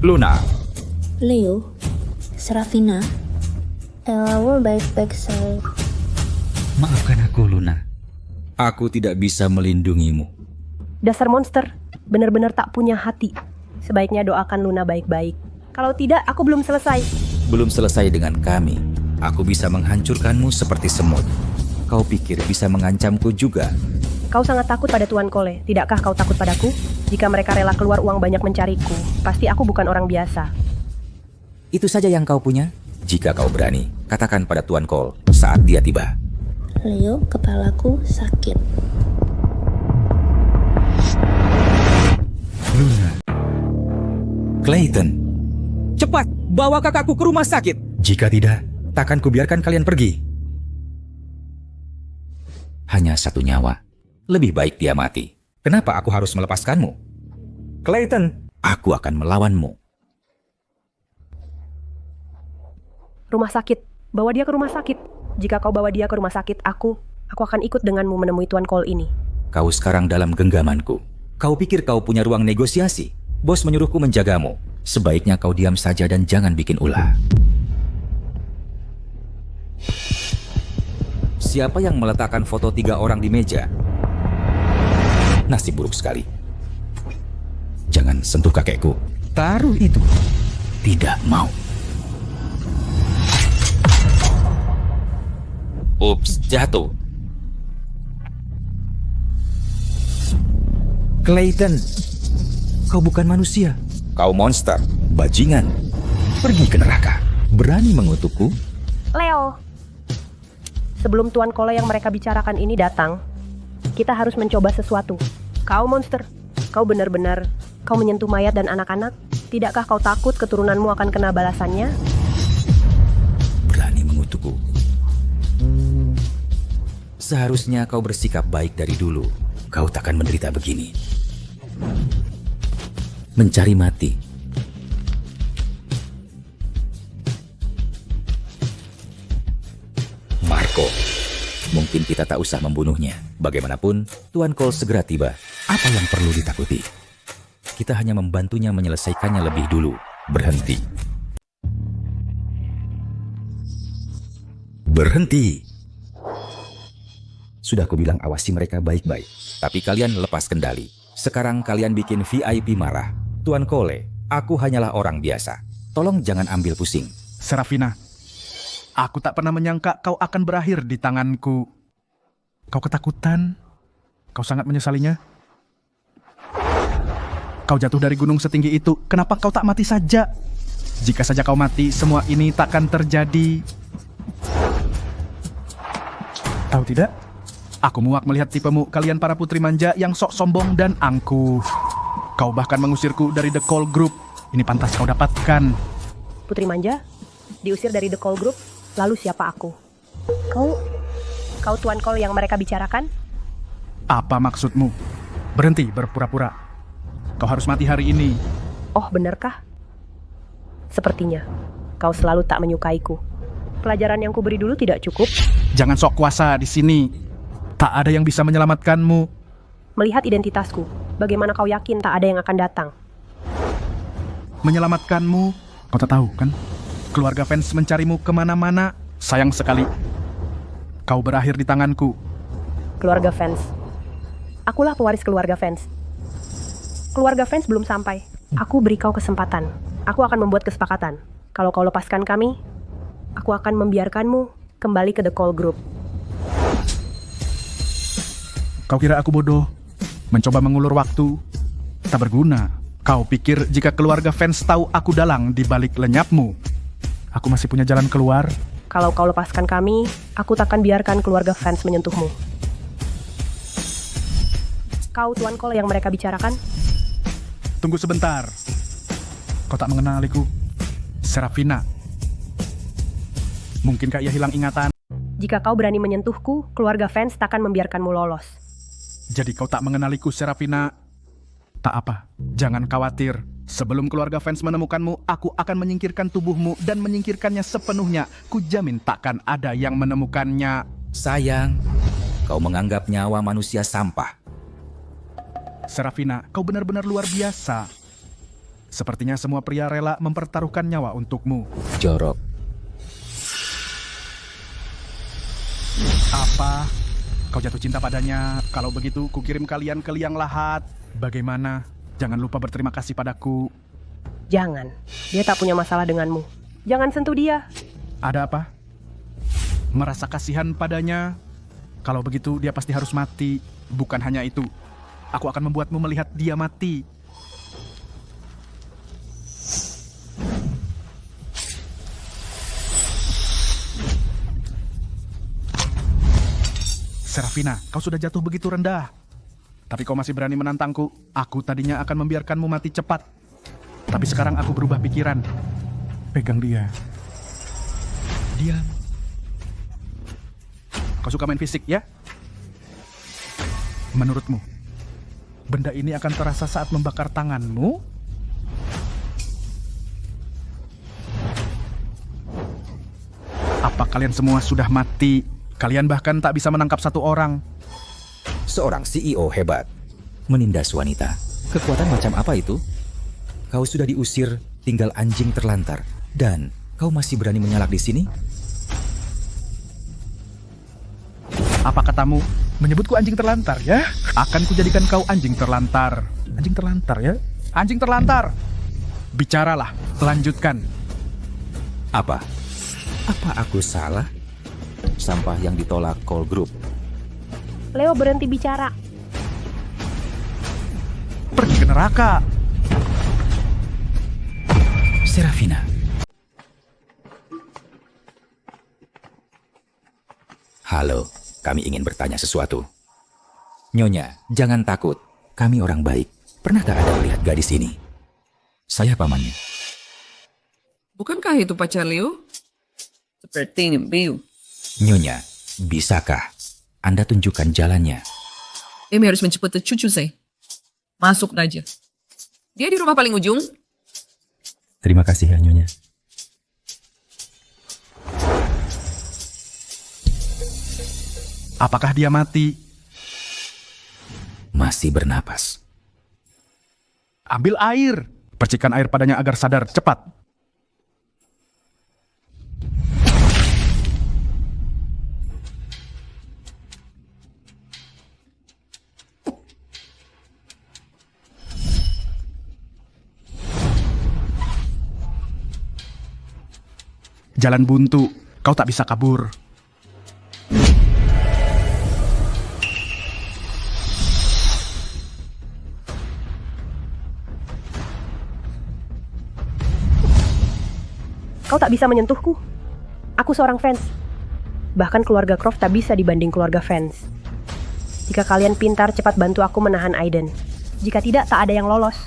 Luna. Leo, Serafina, Ella baik-baik saja. Maafkan aku, Luna. Aku tidak bisa melindungimu. Dasar monster, benar-benar tak punya hati. Sebaiknya doakan Luna baik-baik. Kalau tidak, aku belum selesai. Belum selesai dengan kami. Aku bisa menghancurkanmu seperti semut. Kau pikir bisa mengancamku juga? Kau sangat takut pada Tuan Cole. Tidakkah kau takut padaku? Jika mereka rela keluar uang banyak mencariku, pasti aku bukan orang biasa. Itu saja yang kau punya? Jika kau berani, katakan pada Tuan Cole saat dia tiba. Leo, kepalaku sakit. Clayton, cepat bawa kakakku ke rumah sakit. Jika tidak, takkan kubiarkan kalian pergi. Hanya satu nyawa. Lebih baik dia mati. Kenapa aku harus melepaskanmu? Clayton, aku akan melawanmu. Rumah sakit. Bawa dia ke rumah sakit. Jika kau bawa dia ke rumah sakit, aku akan ikut denganmu menemui Tuan Cole ini. Kau sekarang dalam genggamanku. Kau pikir kau punya ruang negosiasi? Bos menyuruhku menjagamu. Sebaiknya kau diam saja dan jangan bikin ulah. Siapa yang meletakkan foto 3 orang di meja? Nasib buruk sekali. Jangan sentuh kakekku. Taruh itu. Tidak mau. Ups, jatuh. Clayton, kau bukan manusia. Kau monster, bajingan. Pergi ke neraka. Berani mengutukku? Leo, sebelum Tuan Cole yang mereka bicarakan ini datang, kita harus mencoba sesuatu. Kau monster, kau benar-benar, kau menyentuh mayat dan anak-anak. Tidakkah kau takut keturunanmu akan kena balasannya? Berani mengutukku. Seharusnya kau bersikap baik dari dulu. Kau takkan menderita begini. Mencari mati. Marco, mungkin kita tak usah membunuhnya. Bagaimanapun, Tuan Cole segera tiba. Apa yang perlu ditakuti? Kita hanya membantunya menyelesaikannya lebih dulu. Berhenti. Berhenti. Sudah kubilang awasi mereka baik-baik. Tapi kalian lepas kendali. Sekarang kalian bikin VIP marah. Tuan Cole, aku hanyalah orang biasa. Tolong jangan ambil pusing. Serafina, aku tak pernah menyangka kau akan berakhir di tanganku. Kau ketakutan? Kau sangat menyesalinya? Kau jatuh dari gunung setinggi itu, kenapa kau tak mati saja? Jika saja kau mati, semua ini takkan terjadi. Tahu tidak? Aku muak melihat tipemu, kalian para putri manja yang sok sombong dan angkuh. Kau bahkan mengusirku dari The Cole Group. Ini pantas kau dapatkan. Putri manja, diusir dari The Cole Group, lalu siapa aku? Kau Tuan Cole yang mereka bicarakan? Apa maksudmu? Berhenti berpura-pura. Kau harus mati hari ini. Oh, benarkah? Sepertinya, kau selalu tak menyukaiku. Pelajaran yang kuberi dulu tidak cukup. Jangan sok kuasa di sini. Tak ada yang bisa menyelamatkanmu. Melihat identitasku, bagaimana kau yakin tak ada yang akan datang? Menyelamatkanmu, kau tak tahu kan? Keluarga fans mencarimu kemana-mana. Sayang sekali, kau berakhir di tanganku. Keluarga fans. Akulah pewaris keluarga fans. Keluarga fans belum sampai. Aku beri kau kesempatan. Aku akan membuat kesepakatan. Kalau kau lepaskan kami, aku akan membiarkanmu kembali ke The Cole Group. Kau kira aku bodoh? Mencoba mengulur waktu? Tak berguna. Kau pikir jika keluarga fans tahu aku dalang di balik lenyapmu, aku masih punya jalan keluar? Kalau kau lepaskan kami, aku takkan biarkan keluarga fans menyentuhmu. Kau Tuan Cole yang mereka bicarakan? Tunggu sebentar. Kau tak mengenaliku? Serafina. Mungkinkah ia hilang ingatan? Jika kau berani menyentuhku, keluarga fans takkan membiarkanmu lolos. Jadi kau tak mengenaliku, Serafina? Tak apa, jangan khawatir. Sebelum keluarga fans menemukanmu, aku akan menyingkirkan tubuhmu dan menyingkirkannya sepenuhnya. Kujamin takkan ada yang menemukannya. Sayang, kau menganggap nyawa manusia sampah. Serafina, kau benar-benar luar biasa. Sepertinya semua pria rela mempertaruhkan nyawa untukmu. Jorok. Apa? Kau jatuh cinta padanya? Kalau begitu, kukirim kalian ke liang lahat. Bagaimana? Jangan lupa berterima kasih padaku. Jangan, dia tak punya masalah denganmu. Jangan sentuh dia. Ada apa? Merasa kasihan padanya? Kalau begitu, dia pasti harus mati. Bukan hanya itu, aku akan membuatmu melihat dia mati. Serafina, kau sudah jatuh begitu rendah. Tapi kau masih berani menantangku. Aku tadinya akan membiarkanmu mati cepat. Tapi sekarang aku berubah pikiran. Pegang dia. Diam. Kau suka main fisik, ya? Menurutmu, benda ini akan terasa saat membakar tanganmu? Apa kalian semua sudah mati? Kalian bahkan tak bisa menangkap satu orang. Seorang CEO hebat menindas wanita. Kekuatan macam apa itu? Kau sudah diusir, tinggal anjing terlantar, dan kau masih berani menyalak di sini? Apa katamu? Menyebutku anjing terlantar, ya? Akan kujadikan kau anjing terlantar. Anjing terlantar, ya? Anjing terlantar! Bicaralah, lanjutkan. Apa? Apa aku salah? Sampah yang ditolak call group. Leo berhenti bicara. Pergi ke neraka. Serafina. Halo, kami ingin bertanya sesuatu. Nyonya, jangan takut. Kami orang baik. Pernahkah Anda melihat gadis ini? Saya pamannya. Bukankah itu pacar Leo? Sepertinya Bill. Nyonya, bisakah Anda tunjukkan jalannya? Emi harus menjemput cucu saya. Masuk aja. Dia di rumah paling ujung. Terima kasih ya, Nyonya. Apakah dia mati? Masih bernapas. Ambil air. Percikan air padanya agar sadar, cepat. Jalan buntu, kau tak bisa kabur. Kau tak bisa menyentuhku. Aku seorang fans. Bahkan keluarga Croft tak bisa dibanding keluarga fans. Jika kalian pintar, cepat bantu aku menahan Aiden. Jika tidak, tak ada yang lolos.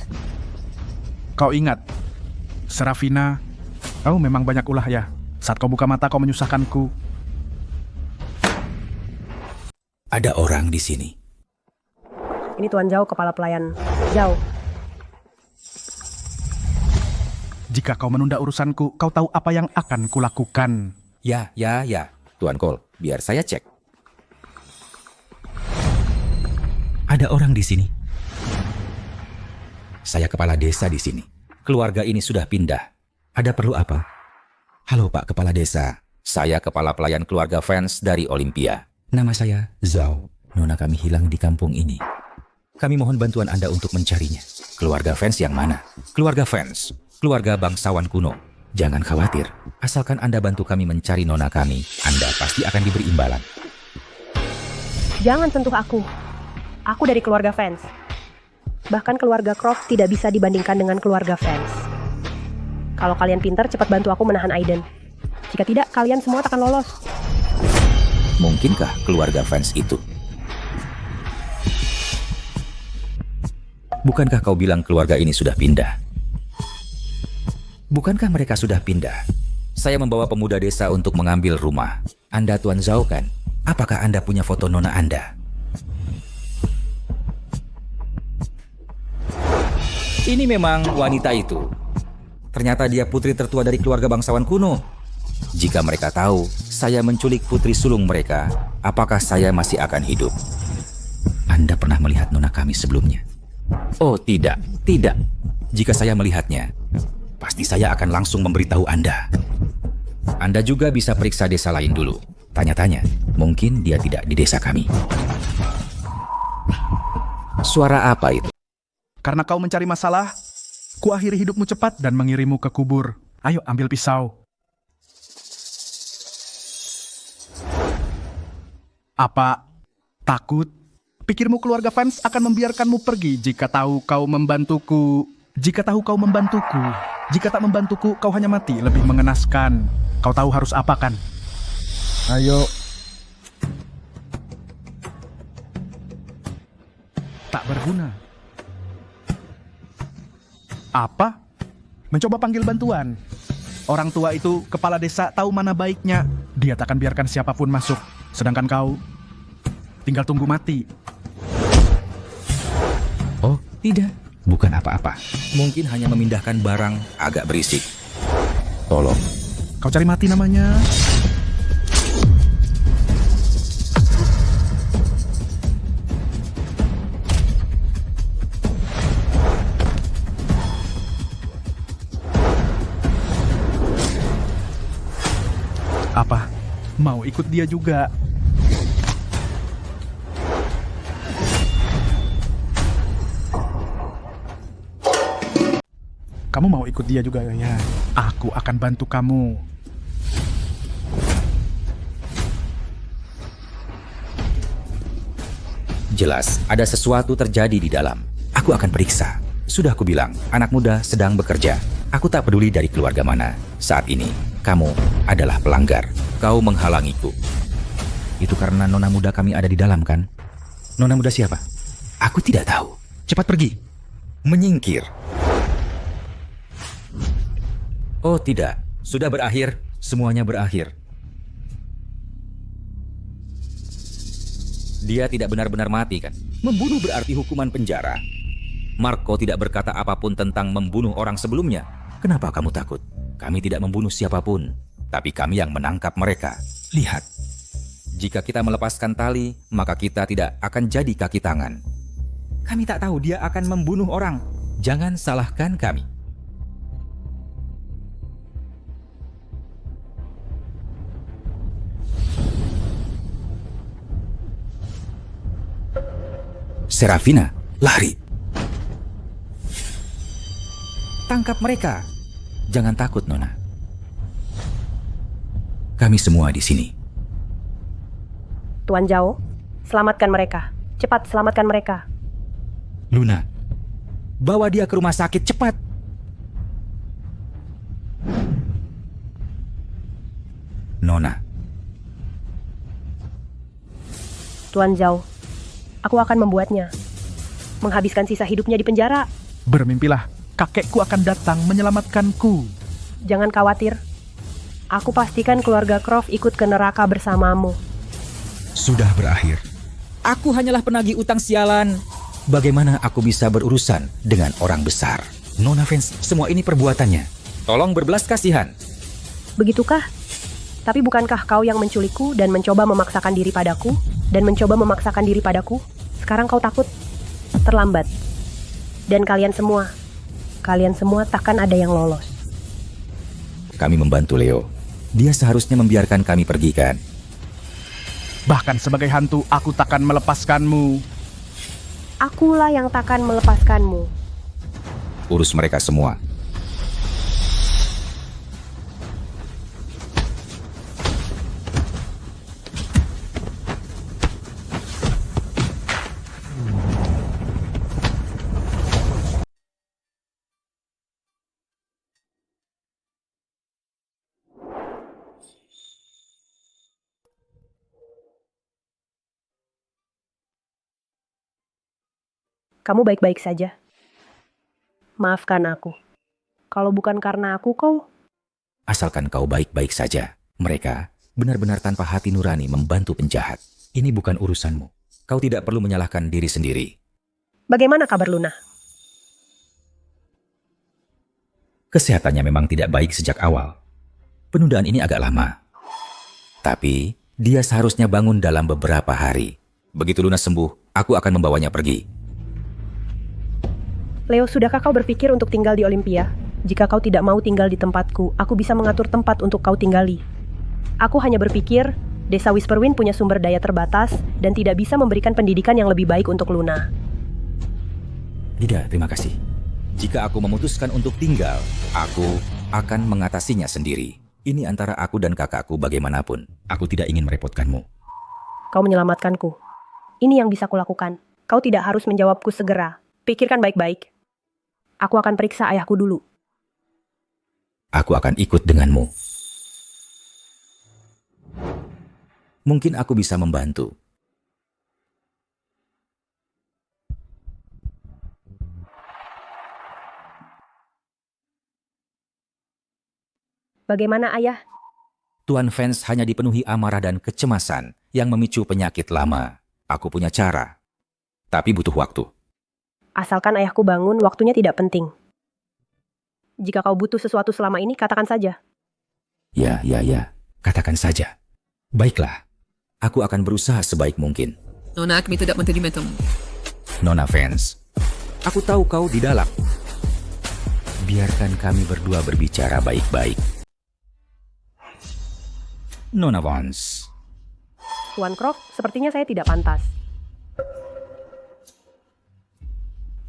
Kau ingat, Serafina, kau memang banyak ulah ya. Saat kau buka mata, kau menyusahkanku. Ada orang di sini. Ini Tuan Zhao, kepala pelayan. Zhao, Jika kau menunda urusanku, kau tahu apa yang akan kulakukan. Ya. Tuan Cole, biar saya cek. Ada orang di sini. Saya kepala desa di sini. Keluarga ini sudah pindah. Ada perlu apa? Halo Pak Kepala Desa. Saya kepala pelayan keluarga fans dari Olympia. Nama saya Zhao. Nona kami hilang di kampung ini. Kami mohon bantuan Anda untuk mencarinya. Keluarga fans yang mana? Keluarga fans. Keluarga bangsawan kuno. Jangan khawatir. Asalkan Anda bantu kami mencari nona kami, Anda pasti akan diberi imbalan. jangan sentuh aku. Aku dari keluarga fans. Bahkan keluarga Croft tidak bisa dibandingkan dengan keluarga fans. Kalau kalian pintar, cepat bantu aku menahan Aiden. Jika tidak, kalian semua akan lolos. Mungkinkah keluarga fans itu? Bukankah kau bilang keluarga ini sudah pindah? Bukankah mereka sudah pindah? Saya membawa pemuda desa untuk mengambil rumah. Anda Tuan Zhao kan? Apakah Anda punya foto nona Anda? Ini memang wanita itu. Ternyata dia putri tertua dari keluarga bangsawan kuno. Jika mereka tahu saya menculik putri sulung mereka, apakah saya masih akan hidup? Anda pernah melihat nona kami sebelumnya? Oh tidak. Jika saya melihatnya, pasti saya akan langsung memberitahu Anda. Anda juga bisa periksa desa lain dulu. Tanya-tanya, mungkin dia tidak di desa kami. Suara apa itu? Karena kau mencari masalah, kuakhiri hidupmu cepat dan mengirimu ke kubur. Ayo ambil pisau. Apa? Takut? Pikirmu keluarga fans akan membiarkanmu pergi jika tahu kau membantuku? Jika tak membantuku, kau hanya mati lebih mengenaskan. Kau tahu harus apa kan? Ayo. Tak berguna. Apa? mencoba panggil bantuan. Orang tua itu, kepala desa, tahu mana baiknya. Dia tak akan biarkan siapapun masuk. Sedangkan kau tinggal tunggu mati. Oh, tidak. Bukan apa-apa. Mungkin hanya memindahkan barang agak berisik. Tolong. Kau cari mati namanya. Apa? Mau ikut dia juga? Kamu mau ikut dia juga ya? Aku akan bantu kamu. Jelas, ada sesuatu terjadi di dalam. Aku akan periksa. Sudah aku bilang, anak muda sedang bekerja. Aku tak peduli dari keluarga mana. Saat ini, kamu adalah pelanggar. Kau menghalangiku. Itu karena nona muda kami ada di dalam, kan? Nona muda siapa? Aku tidak tahu. Cepat pergi. Menyingkir. Oh tidak, sudah berakhir. Semuanya berakhir. Dia tidak benar-benar mati, kan? Membunuh berarti hukuman penjara. Marco tidak berkata apapun tentang membunuh orang sebelumnya. Kenapa kamu takut? Kami tidak membunuh siapapun, tapi kami yang menangkap mereka. Lihat, jika kita melepaskan tali, maka kita tidak akan jadi kaki tangan. Kami tak tahu dia akan membunuh orang. Jangan salahkan kami. Serafina, lari. Tangkap mereka. Jangan takut, Nona. Kami semua di sini. Tuan Zhao, selamatkan mereka. Cepat selamatkan mereka. Luna, bawa dia ke rumah sakit cepat. Nona, Tuan Zhao, aku akan membuatnya. Menghabiskan sisa hidupnya di penjara. Bermimpilah, kakekku akan datang menyelamatkanku. Jangan khawatir. Aku pastikan keluarga Croft ikut ke neraka bersamamu. sudah berakhir. Aku hanyalah penagih utang sialan. Bagaimana aku bisa berurusan dengan orang besar? Nona Vance, semua ini perbuatannya. Tolong berbelas kasihan. Begitukah? Tapi bukankah kau yang menculikku dan mencoba memaksakan diri padaku? Dan mencoba memaksakan diri padaku? Sekarang kau takut? Terlambat. Dan kalian semua takkan ada yang lolos. Kami membantu Leo. Dia seharusnya membiarkan kami pergi, kan? Bahkan sebagai hantu, aku takkan melepaskanmu. Akulah yang takkan melepaskanmu. Urus mereka semua. Kamu baik-baik saja. Maafkan aku. Kalau bukan karena aku, kau... Asalkan kau baik-baik saja. Mereka benar-benar tanpa hati nurani membantu penjahat. Ini bukan urusanmu. Kau tidak perlu menyalahkan diri sendiri. Bagaimana kabar Luna? Kesehatannya memang tidak baik sejak awal. Penundaan ini agak lama. Tapi dia seharusnya bangun dalam beberapa hari. Begitu Luna sembuh, aku akan membawanya pergi. Leo, sudahkah kau berpikir untuk tinggal di Olympia? Jika kau tidak mau tinggal di tempatku, aku bisa mengatur tempat untuk kau tinggali. Aku hanya berpikir, Desa Whisperwind punya sumber daya terbatas dan tidak bisa memberikan pendidikan yang lebih baik untuk Luna. Tidak, terima kasih. Jika aku memutuskan untuk tinggal, aku akan mengatasinya sendiri. Ini antara aku dan kakakku bagaimanapun. Aku tidak ingin merepotkanmu. Kau menyelamatkanku. Ini yang bisa kulakukan. Kau tidak harus menjawabku segera. Pikirkan baik-baik. Aku akan periksa ayahku dulu. Aku akan ikut denganmu. Mungkin aku bisa membantu. Bagaimana ayah? Tuan Vance hanya dipenuhi amarah dan kecemasan yang memicu penyakit lama. Aku punya cara, tapi butuh waktu. Asalkan ayahku bangun, waktunya tidak penting. Jika kau butuh sesuatu selama ini, katakan saja. Ya, katakan saja. Baiklah, aku akan berusaha sebaik mungkin. Nona, kami tidak menerimanya. Nona Vance, aku tahu kau di dalam. Biarkan kami berdua berbicara baik-baik. Nona Vance, Tuan Croft, sepertinya saya tidak pantas.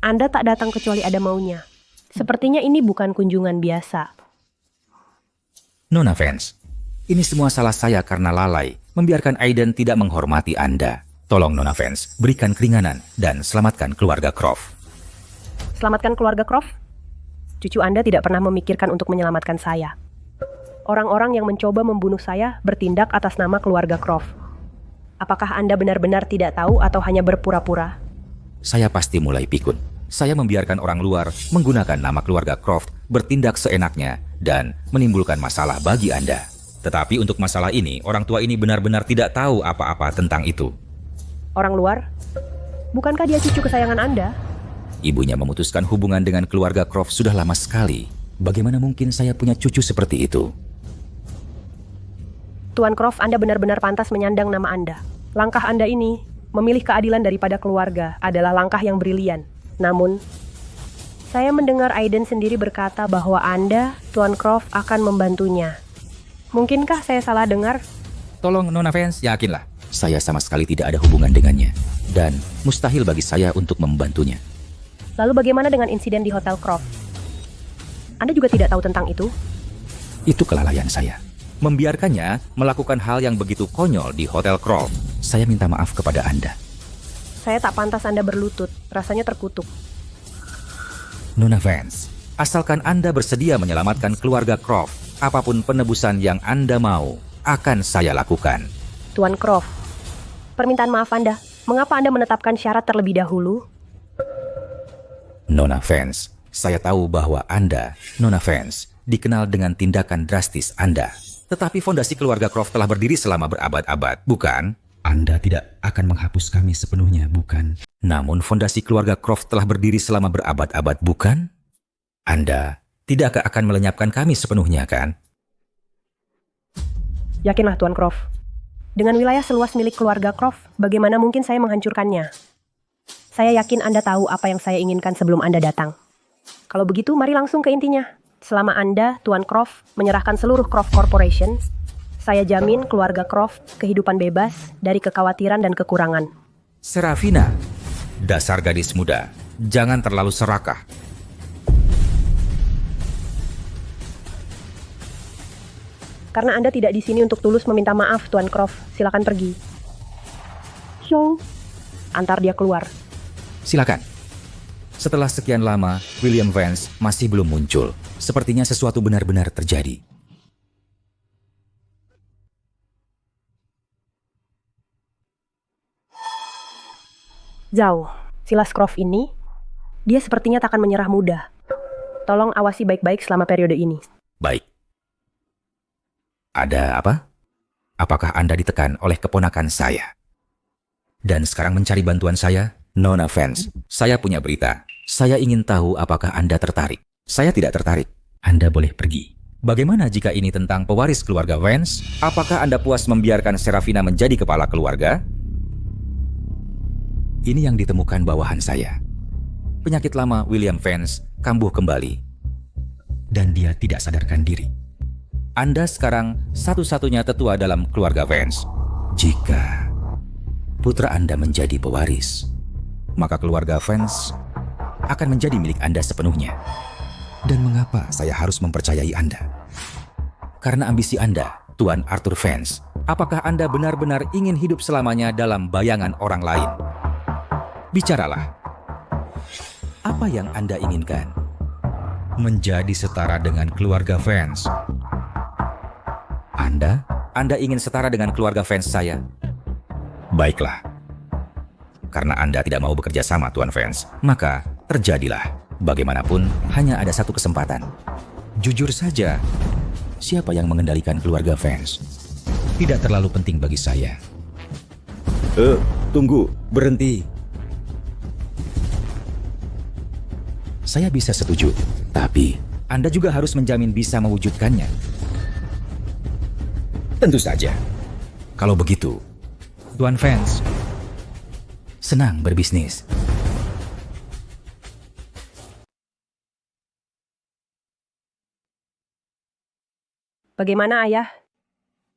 Anda tak datang kecuali ada maunya. Sepertinya ini bukan kunjungan biasa. Nona Vance, ini semua salah saya karena lalai membiarkan Aiden tidak menghormati Anda. Tolong Nona Vance, berikan keringanan dan selamatkan keluarga Croft. Selamatkan keluarga Croft? Cucu Anda tidak pernah memikirkan untuk menyelamatkan saya. Orang-orang yang mencoba membunuh saya bertindak atas nama keluarga Croft. Apakah Anda benar-benar tidak tahu atau hanya berpura-pura? Saya pasti mulai pikun. Saya membiarkan orang luar menggunakan nama keluarga Croft bertindak seenaknya dan menimbulkan masalah bagi Anda. Tetapi untuk masalah ini, orang tua ini benar-benar tidak tahu apa-apa tentang itu. Orang luar? Bukankah dia cucu kesayangan Anda? Ibunya memutuskan hubungan dengan keluarga Croft sudah lama sekali. Bagaimana mungkin saya punya cucu seperti itu? Tuan Croft, Anda benar-benar pantas menyandang nama Anda. Langkah Anda ini, memilih keadilan daripada keluarga, adalah langkah yang brilian. Namun, saya mendengar Aiden sendiri berkata bahwa Anda, Tuan Croft, akan membantunya. Mungkinkah saya salah dengar? Tolong Nona Vance, yakinlah. Saya sama sekali tidak ada hubungan dengannya. Dan mustahil bagi saya untuk membantunya. Lalu bagaimana dengan insiden di Hotel Croft? Anda juga tidak tahu tentang itu? Itu kelalaian saya. Membiarkannya melakukan hal yang begitu konyol di Hotel Croft. Saya minta maaf kepada Anda. Saya tak pantas Anda berlutut, rasanya terkutuk. Nona Vance, asalkan Anda bersedia menyelamatkan keluarga Croft, apapun penebusan yang Anda mau, akan saya lakukan. Tuan Croft, permintaan maaf Anda. Mengapa Anda menetapkan syarat terlebih dahulu? Nona Vance, saya tahu bahwa Anda, Nona Vance, dikenal dengan tindakan drastis Anda. Tetapi fondasi keluarga Croft telah berdiri selama berabad-abad, bukan? Anda tidak akan menghapus kami sepenuhnya, bukan? Namun fondasi keluarga Croft telah berdiri selama berabad-abad, bukan? Anda tidak akan melenyapkan kami sepenuhnya, kan? Yakinlah Tuan Croft. Dengan wilayah seluas milik keluarga Croft, bagaimana mungkin saya menghancurkannya? Saya yakin Anda tahu apa yang saya inginkan sebelum Anda datang. Kalau begitu, mari langsung ke intinya. Selama Anda, Tuan Croft, menyerahkan seluruh Croft Corporation, saya jamin keluarga Croft kehidupan bebas dari kekhawatiran dan kekurangan. Serafina, dasar gadis muda, jangan terlalu serakah. Karena Anda tidak di sini untuk tulus meminta maaf, Tuan Croft. Silakan pergi. Xiong, antar dia keluar. Silakan. Setelah sekian lama, William Vance masih belum muncul. Sepertinya sesuatu benar-benar terjadi. Zhao, Silas Croft ini, dia sepertinya tak akan menyerah mudah. Tolong awasi baik-baik selama periode ini. Baik. Ada apa? Apakah Anda ditekan oleh keponakan saya? Dan sekarang mencari bantuan saya? Nona Vance, saya punya berita. Saya ingin tahu apakah Anda tertarik. Saya tidak tertarik. Anda boleh pergi. Bagaimana jika ini tentang pewaris keluarga Vance? Apakah Anda puas membiarkan Serafina menjadi kepala keluarga? Ini yang ditemukan bawahan saya. Penyakit lama William Vance kambuh kembali. Dan dia tidak sadarkan diri. Anda sekarang satu-satunya tetua dalam keluarga Vance. Jika putra Anda menjadi pewaris, maka keluarga Vance akan menjadi milik Anda sepenuhnya. Dan mengapa saya harus mempercayai Anda? Karena ambisi Anda, Tuan Arthur Vance. Apakah Anda benar-benar ingin hidup selamanya dalam bayangan orang lain? Bicaralah. Apa yang Anda inginkan? Menjadi setara dengan keluarga Vance. Anda ingin setara dengan keluarga Vance saya? Baiklah. Karena Anda tidak mau bekerja sama, Tuan Vance, maka terjadilah. Bagaimanapun, hanya ada satu kesempatan. Jujur saja, siapa yang mengendalikan keluarga fans. Tidak terlalu penting bagi saya. Tunggu, berhenti. Saya bisa setuju, tapi Anda juga harus menjamin bisa mewujudkannya. Tentu saja. Kalau begitu, Tuan Fans, senang berbisnis. Bagaimana ayah?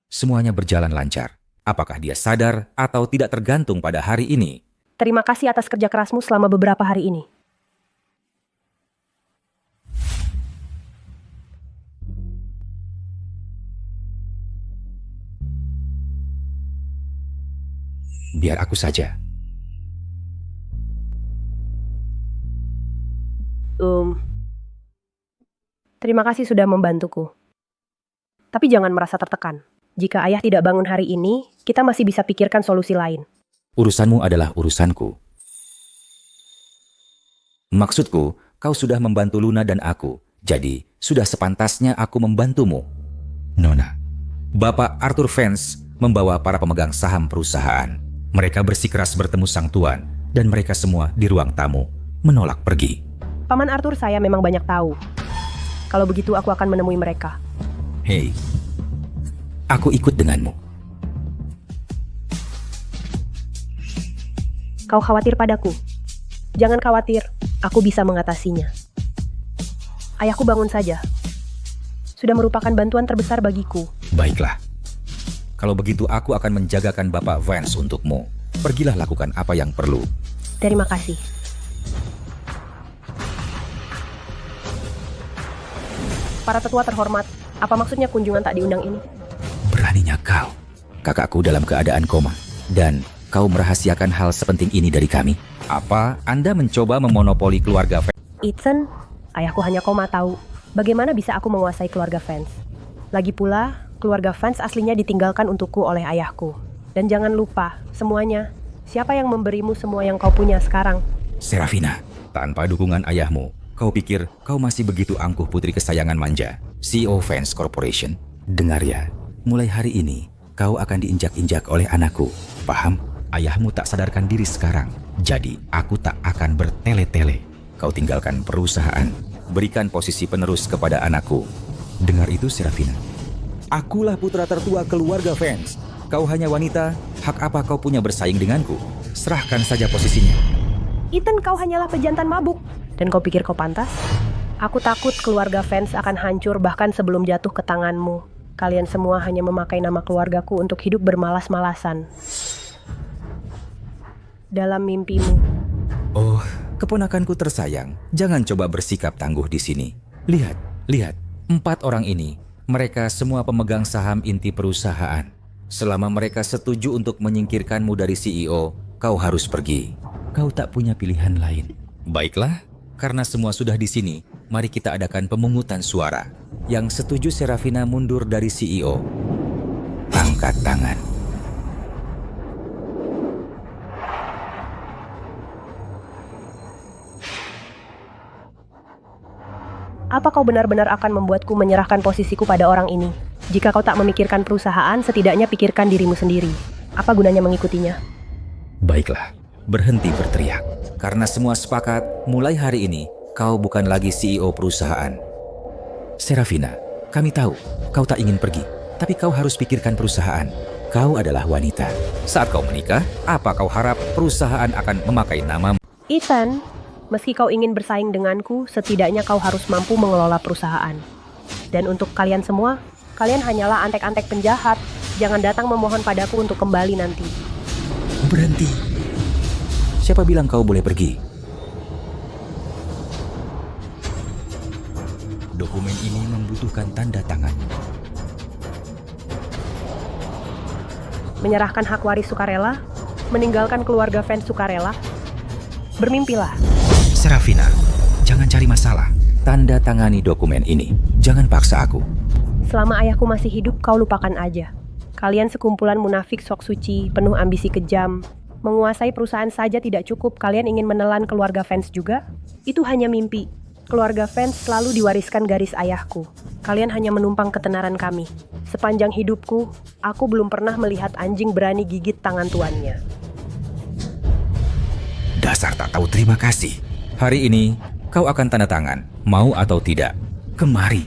Semuanya berjalan lancar. Apakah dia sadar atau tidak tergantung pada hari ini? Terima kasih atas kerja kerasmu selama beberapa hari ini. Biar aku saja. Terima kasih sudah membantuku. Tapi jangan merasa tertekan. Jika ayah tidak bangun hari ini, kita masih bisa pikirkan solusi lain. Urusanmu adalah urusanku. Maksudku, kau sudah membantu Luna dan aku. Jadi, sudah sepantasnya aku membantumu. Nona, Bapak Arthur Fans membawa para pemegang saham perusahaan. Mereka bersikeras bertemu sang tuan, dan mereka semua di ruang tamu menolak pergi. Paman Arthur saya memang banyak tahu. Kalau begitu aku akan menemui mereka. Hei, aku ikut denganmu. Kau khawatir padaku? Jangan khawatir, aku bisa mengatasinya. Ayahku bangun saja. Sudah merupakan bantuan terbesar bagiku. Baiklah. Kalau begitu aku akan menjagakan Bapak Vance untukmu. Pergilah lakukan apa yang perlu. Terima kasih. Para tetua terhormat, apa maksudnya kunjungan tak diundang ini? Beraninya kau. Kakakku dalam keadaan koma. Dan kau merahasiakan hal sepenting ini dari kami. Apa Anda mencoba memonopoli keluarga Vance? Ethan, ayahku hanya koma tahu. Bagaimana bisa aku menguasai keluarga Vance? Lagi pula, keluarga Vance aslinya ditinggalkan untukku oleh ayahku. Dan jangan lupa, semuanya, siapa yang memberimu semua yang kau punya sekarang? Serafina, tanpa dukungan ayahmu, kau pikir kau masih begitu angkuh putri kesayangan manja, CEO Vance Corporation? Dengar ya, mulai hari ini, kau akan diinjak-injak oleh anakku. Paham? Ayahmu tak sadarkan diri sekarang. Jadi, aku tak akan bertele-tele. Kau tinggalkan perusahaan. Berikan posisi penerus kepada anakku. Dengar itu, Serafina. Akulah putra tertua keluarga Vance. Kau hanya wanita, hak apa kau punya bersaing denganku? Serahkan saja posisinya. Ethan, kau hanyalah pejantan mabuk. Dan kau pikir kau pantas? Aku takut keluarga Vance akan hancur bahkan sebelum jatuh ke tanganmu. Kalian semua hanya memakai nama keluargaku untuk hidup bermalas-malasan. Dalam mimpimu. Oh, keponakanku tersayang, jangan coba bersikap tangguh di sini. Lihat, 4 orang ini, mereka semua pemegang saham inti perusahaan. Selama mereka setuju untuk menyingkirkanmu dari CEO, kau harus pergi. Kau tak punya pilihan lain. Baiklah, karena semua sudah di sini, mari kita adakan pemungutan suara. Yang setuju Serafina mundur dari CEO, angkat tangan. Apa kau benar-benar akan membuatku menyerahkan posisiku pada orang ini? Jika kau tak memikirkan perusahaan, setidaknya pikirkan dirimu sendiri. Apa gunanya mengikutinya? Baiklah, berhenti berteriak. Karena semua sepakat, mulai hari ini, kau bukan lagi CEO perusahaan. Serafina, kami tahu, kau tak ingin pergi. Tapi kau harus pikirkan perusahaan. Kau adalah wanita. Saat kau menikah, apa kau harap perusahaan akan memakai namamu? Ethan, meski kau ingin bersaing denganku, setidaknya kau harus mampu mengelola perusahaan. Dan untuk kalian semua, kalian hanyalah antek-antek penjahat. Jangan datang memohon padaku untuk kembali nanti. Berhenti. Siapa bilang kau boleh pergi? Dokumen ini membutuhkan tanda tangan. Menyerahkan hak waris sukarela, meninggalkan keluarga fans sukarela. Bermimpilah. Serafina, jangan cari masalah. Tanda tangani dokumen ini. Jangan paksa aku. Selama ayahku masih hidup, kau lupakan aja. Kalian sekumpulan munafik sok suci, penuh ambisi kejam. Menguasai perusahaan saja tidak cukup, kalian ingin menelan keluarga fans juga? Itu hanya mimpi. Keluarga fans selalu diwariskan garis ayahku. Kalian hanya menumpang ketenaran kami. Sepanjang hidupku, aku belum pernah melihat anjing berani gigit tangan tuannya. Dasar tak tahu terima kasih. Hari ini, kau akan tanda tangan, mau atau tidak. Kemari.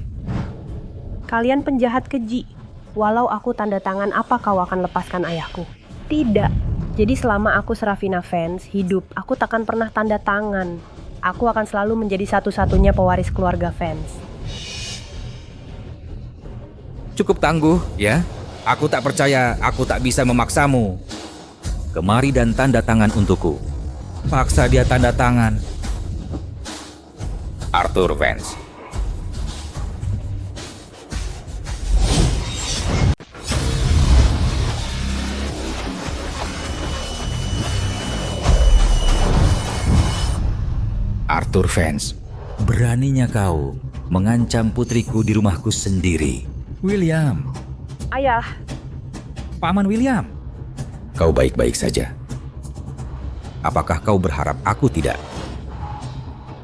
Kalian penjahat keji. Walau aku tanda tangan, apa kau akan lepaskan ayahku? Tidak. Jadi selama aku Serafina fans hidup, aku takkan pernah tanda tangan. Aku akan selalu menjadi satu-satunya pewaris keluarga fans. Cukup tangguh, ya. Aku tak percaya aku tak bisa memaksamu. Kemari dan tanda tangan untukku. Paksa dia tanda tangan. Arthur Vance. Arthur Vance, beraninya kau mengancam putriku di rumahku sendiri. William, Ayah, Paman William. Kau baik-baik saja. Apakah kau berharap aku tidak?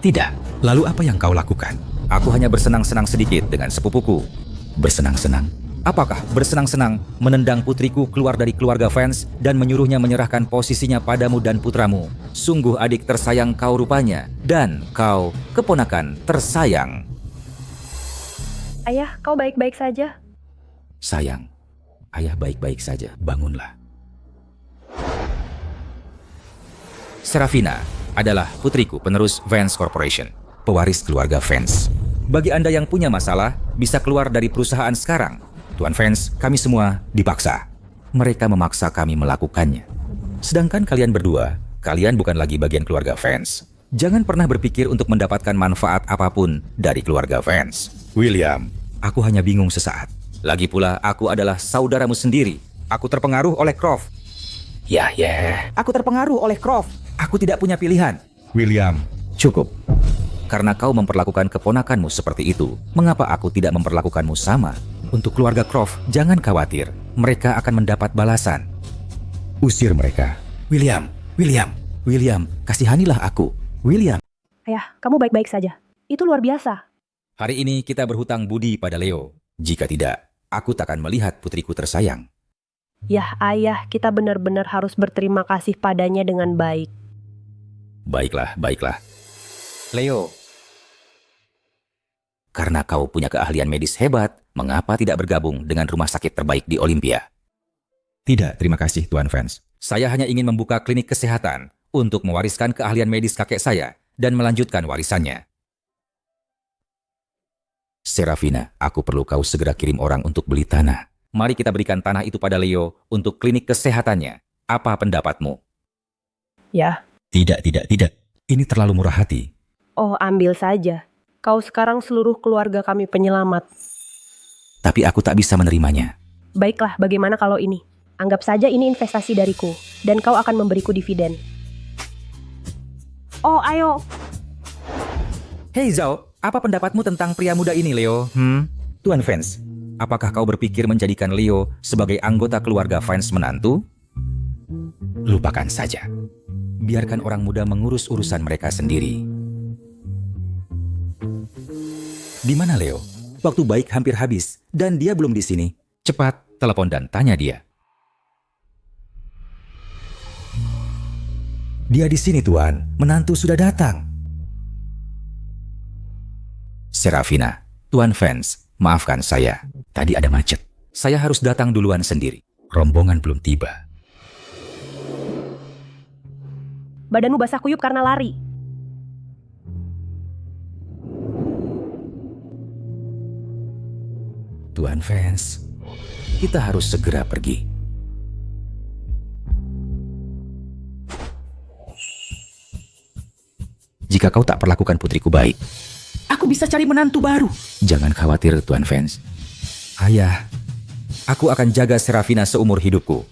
Tidak. Lalu apa yang kau lakukan? Aku hanya bersenang-senang sedikit dengan sepupuku. Bersenang-senang? Apakah bersenang-senang menendang putriku keluar dari keluarga fans dan menyuruhnya menyerahkan posisinya padamu dan putramu? Sungguh adik tersayang kau rupanya, dan kau keponakan tersayang. ayah, kau baik-baik saja? Sayang, ayah baik-baik saja. Bangunlah. Serafina adalah putriku penerus Vance Corporation, pewaris keluarga Vance. Bagi Anda yang punya masalah, bisa keluar dari perusahaan sekarang. Tuan Vance, kami semua dipaksa. Mereka memaksa kami melakukannya. Sedangkan kalian berdua, kalian bukan lagi bagian keluarga Vance. Jangan pernah berpikir untuk mendapatkan manfaat apapun dari keluarga Vance. William, aku hanya bingung sesaat. Lagi pula, aku adalah saudaramu sendiri. Aku terpengaruh oleh Croft. Ya, aku terpengaruh oleh Croft. Aku tidak punya pilihan. William, cukup. Karena kau memperlakukan keponakanmu seperti itu, mengapa aku tidak memperlakukanmu sama? Untuk keluarga Croft, jangan khawatir. Mereka akan mendapat balasan. Usir mereka. William, kasihanilah aku. William. Ayah, kamu baik-baik saja. Itu luar biasa. Hari ini kita berhutang budi pada Leo. Jika tidak, aku takkan melihat putriku tersayang. Yah, ayah, kita benar-benar harus berterima kasih padanya dengan baik. Baiklah. Leo. Karena kau punya keahlian medis hebat, mengapa tidak bergabung dengan rumah sakit terbaik di Olympia? Tidak, terima kasih Tuan Vance. Saya hanya ingin membuka klinik kesehatan untuk mewariskan keahlian medis kakek saya dan melanjutkan warisannya. Serafina, aku perlu kau segera kirim orang untuk beli tanah. Mari kita berikan tanah itu pada Leo untuk klinik kesehatannya. Apa pendapatmu? Ya. Tidak. Ini terlalu murah hati. Oh, ambil saja. Kau sekarang seluruh keluarga kami penyelamat. Tapi aku tak bisa menerimanya. Baiklah, bagaimana kalau ini? Anggap saja ini investasi dariku, dan kau akan memberiku dividen. Oh, ayo. Hei Zhao, apa pendapatmu tentang pria muda ini, Leo? Tuan Vance, apakah kau berpikir menjadikan Leo sebagai anggota keluarga Vance menantu? Lupakan saja. Biarkan orang muda mengurus urusan mereka sendiri. Di mana Leo? Waktu baik hampir habis, dan dia belum di sini. Cepat, telepon dan tanya dia. Dia di sini, Tuan. Menantu sudah datang. Serafina, Tuan Vance, maafkan saya. Tadi ada macet. Saya harus datang duluan sendiri. Rombongan belum tiba. Badanmu basah kuyup karena lari. Tuan Vance, kita harus segera pergi. Jika kau tak perlakukan putriku baik, aku bisa cari menantu baru. Jangan khawatir, Tuan Vance. Ayah, aku akan jaga Serafina seumur hidupku.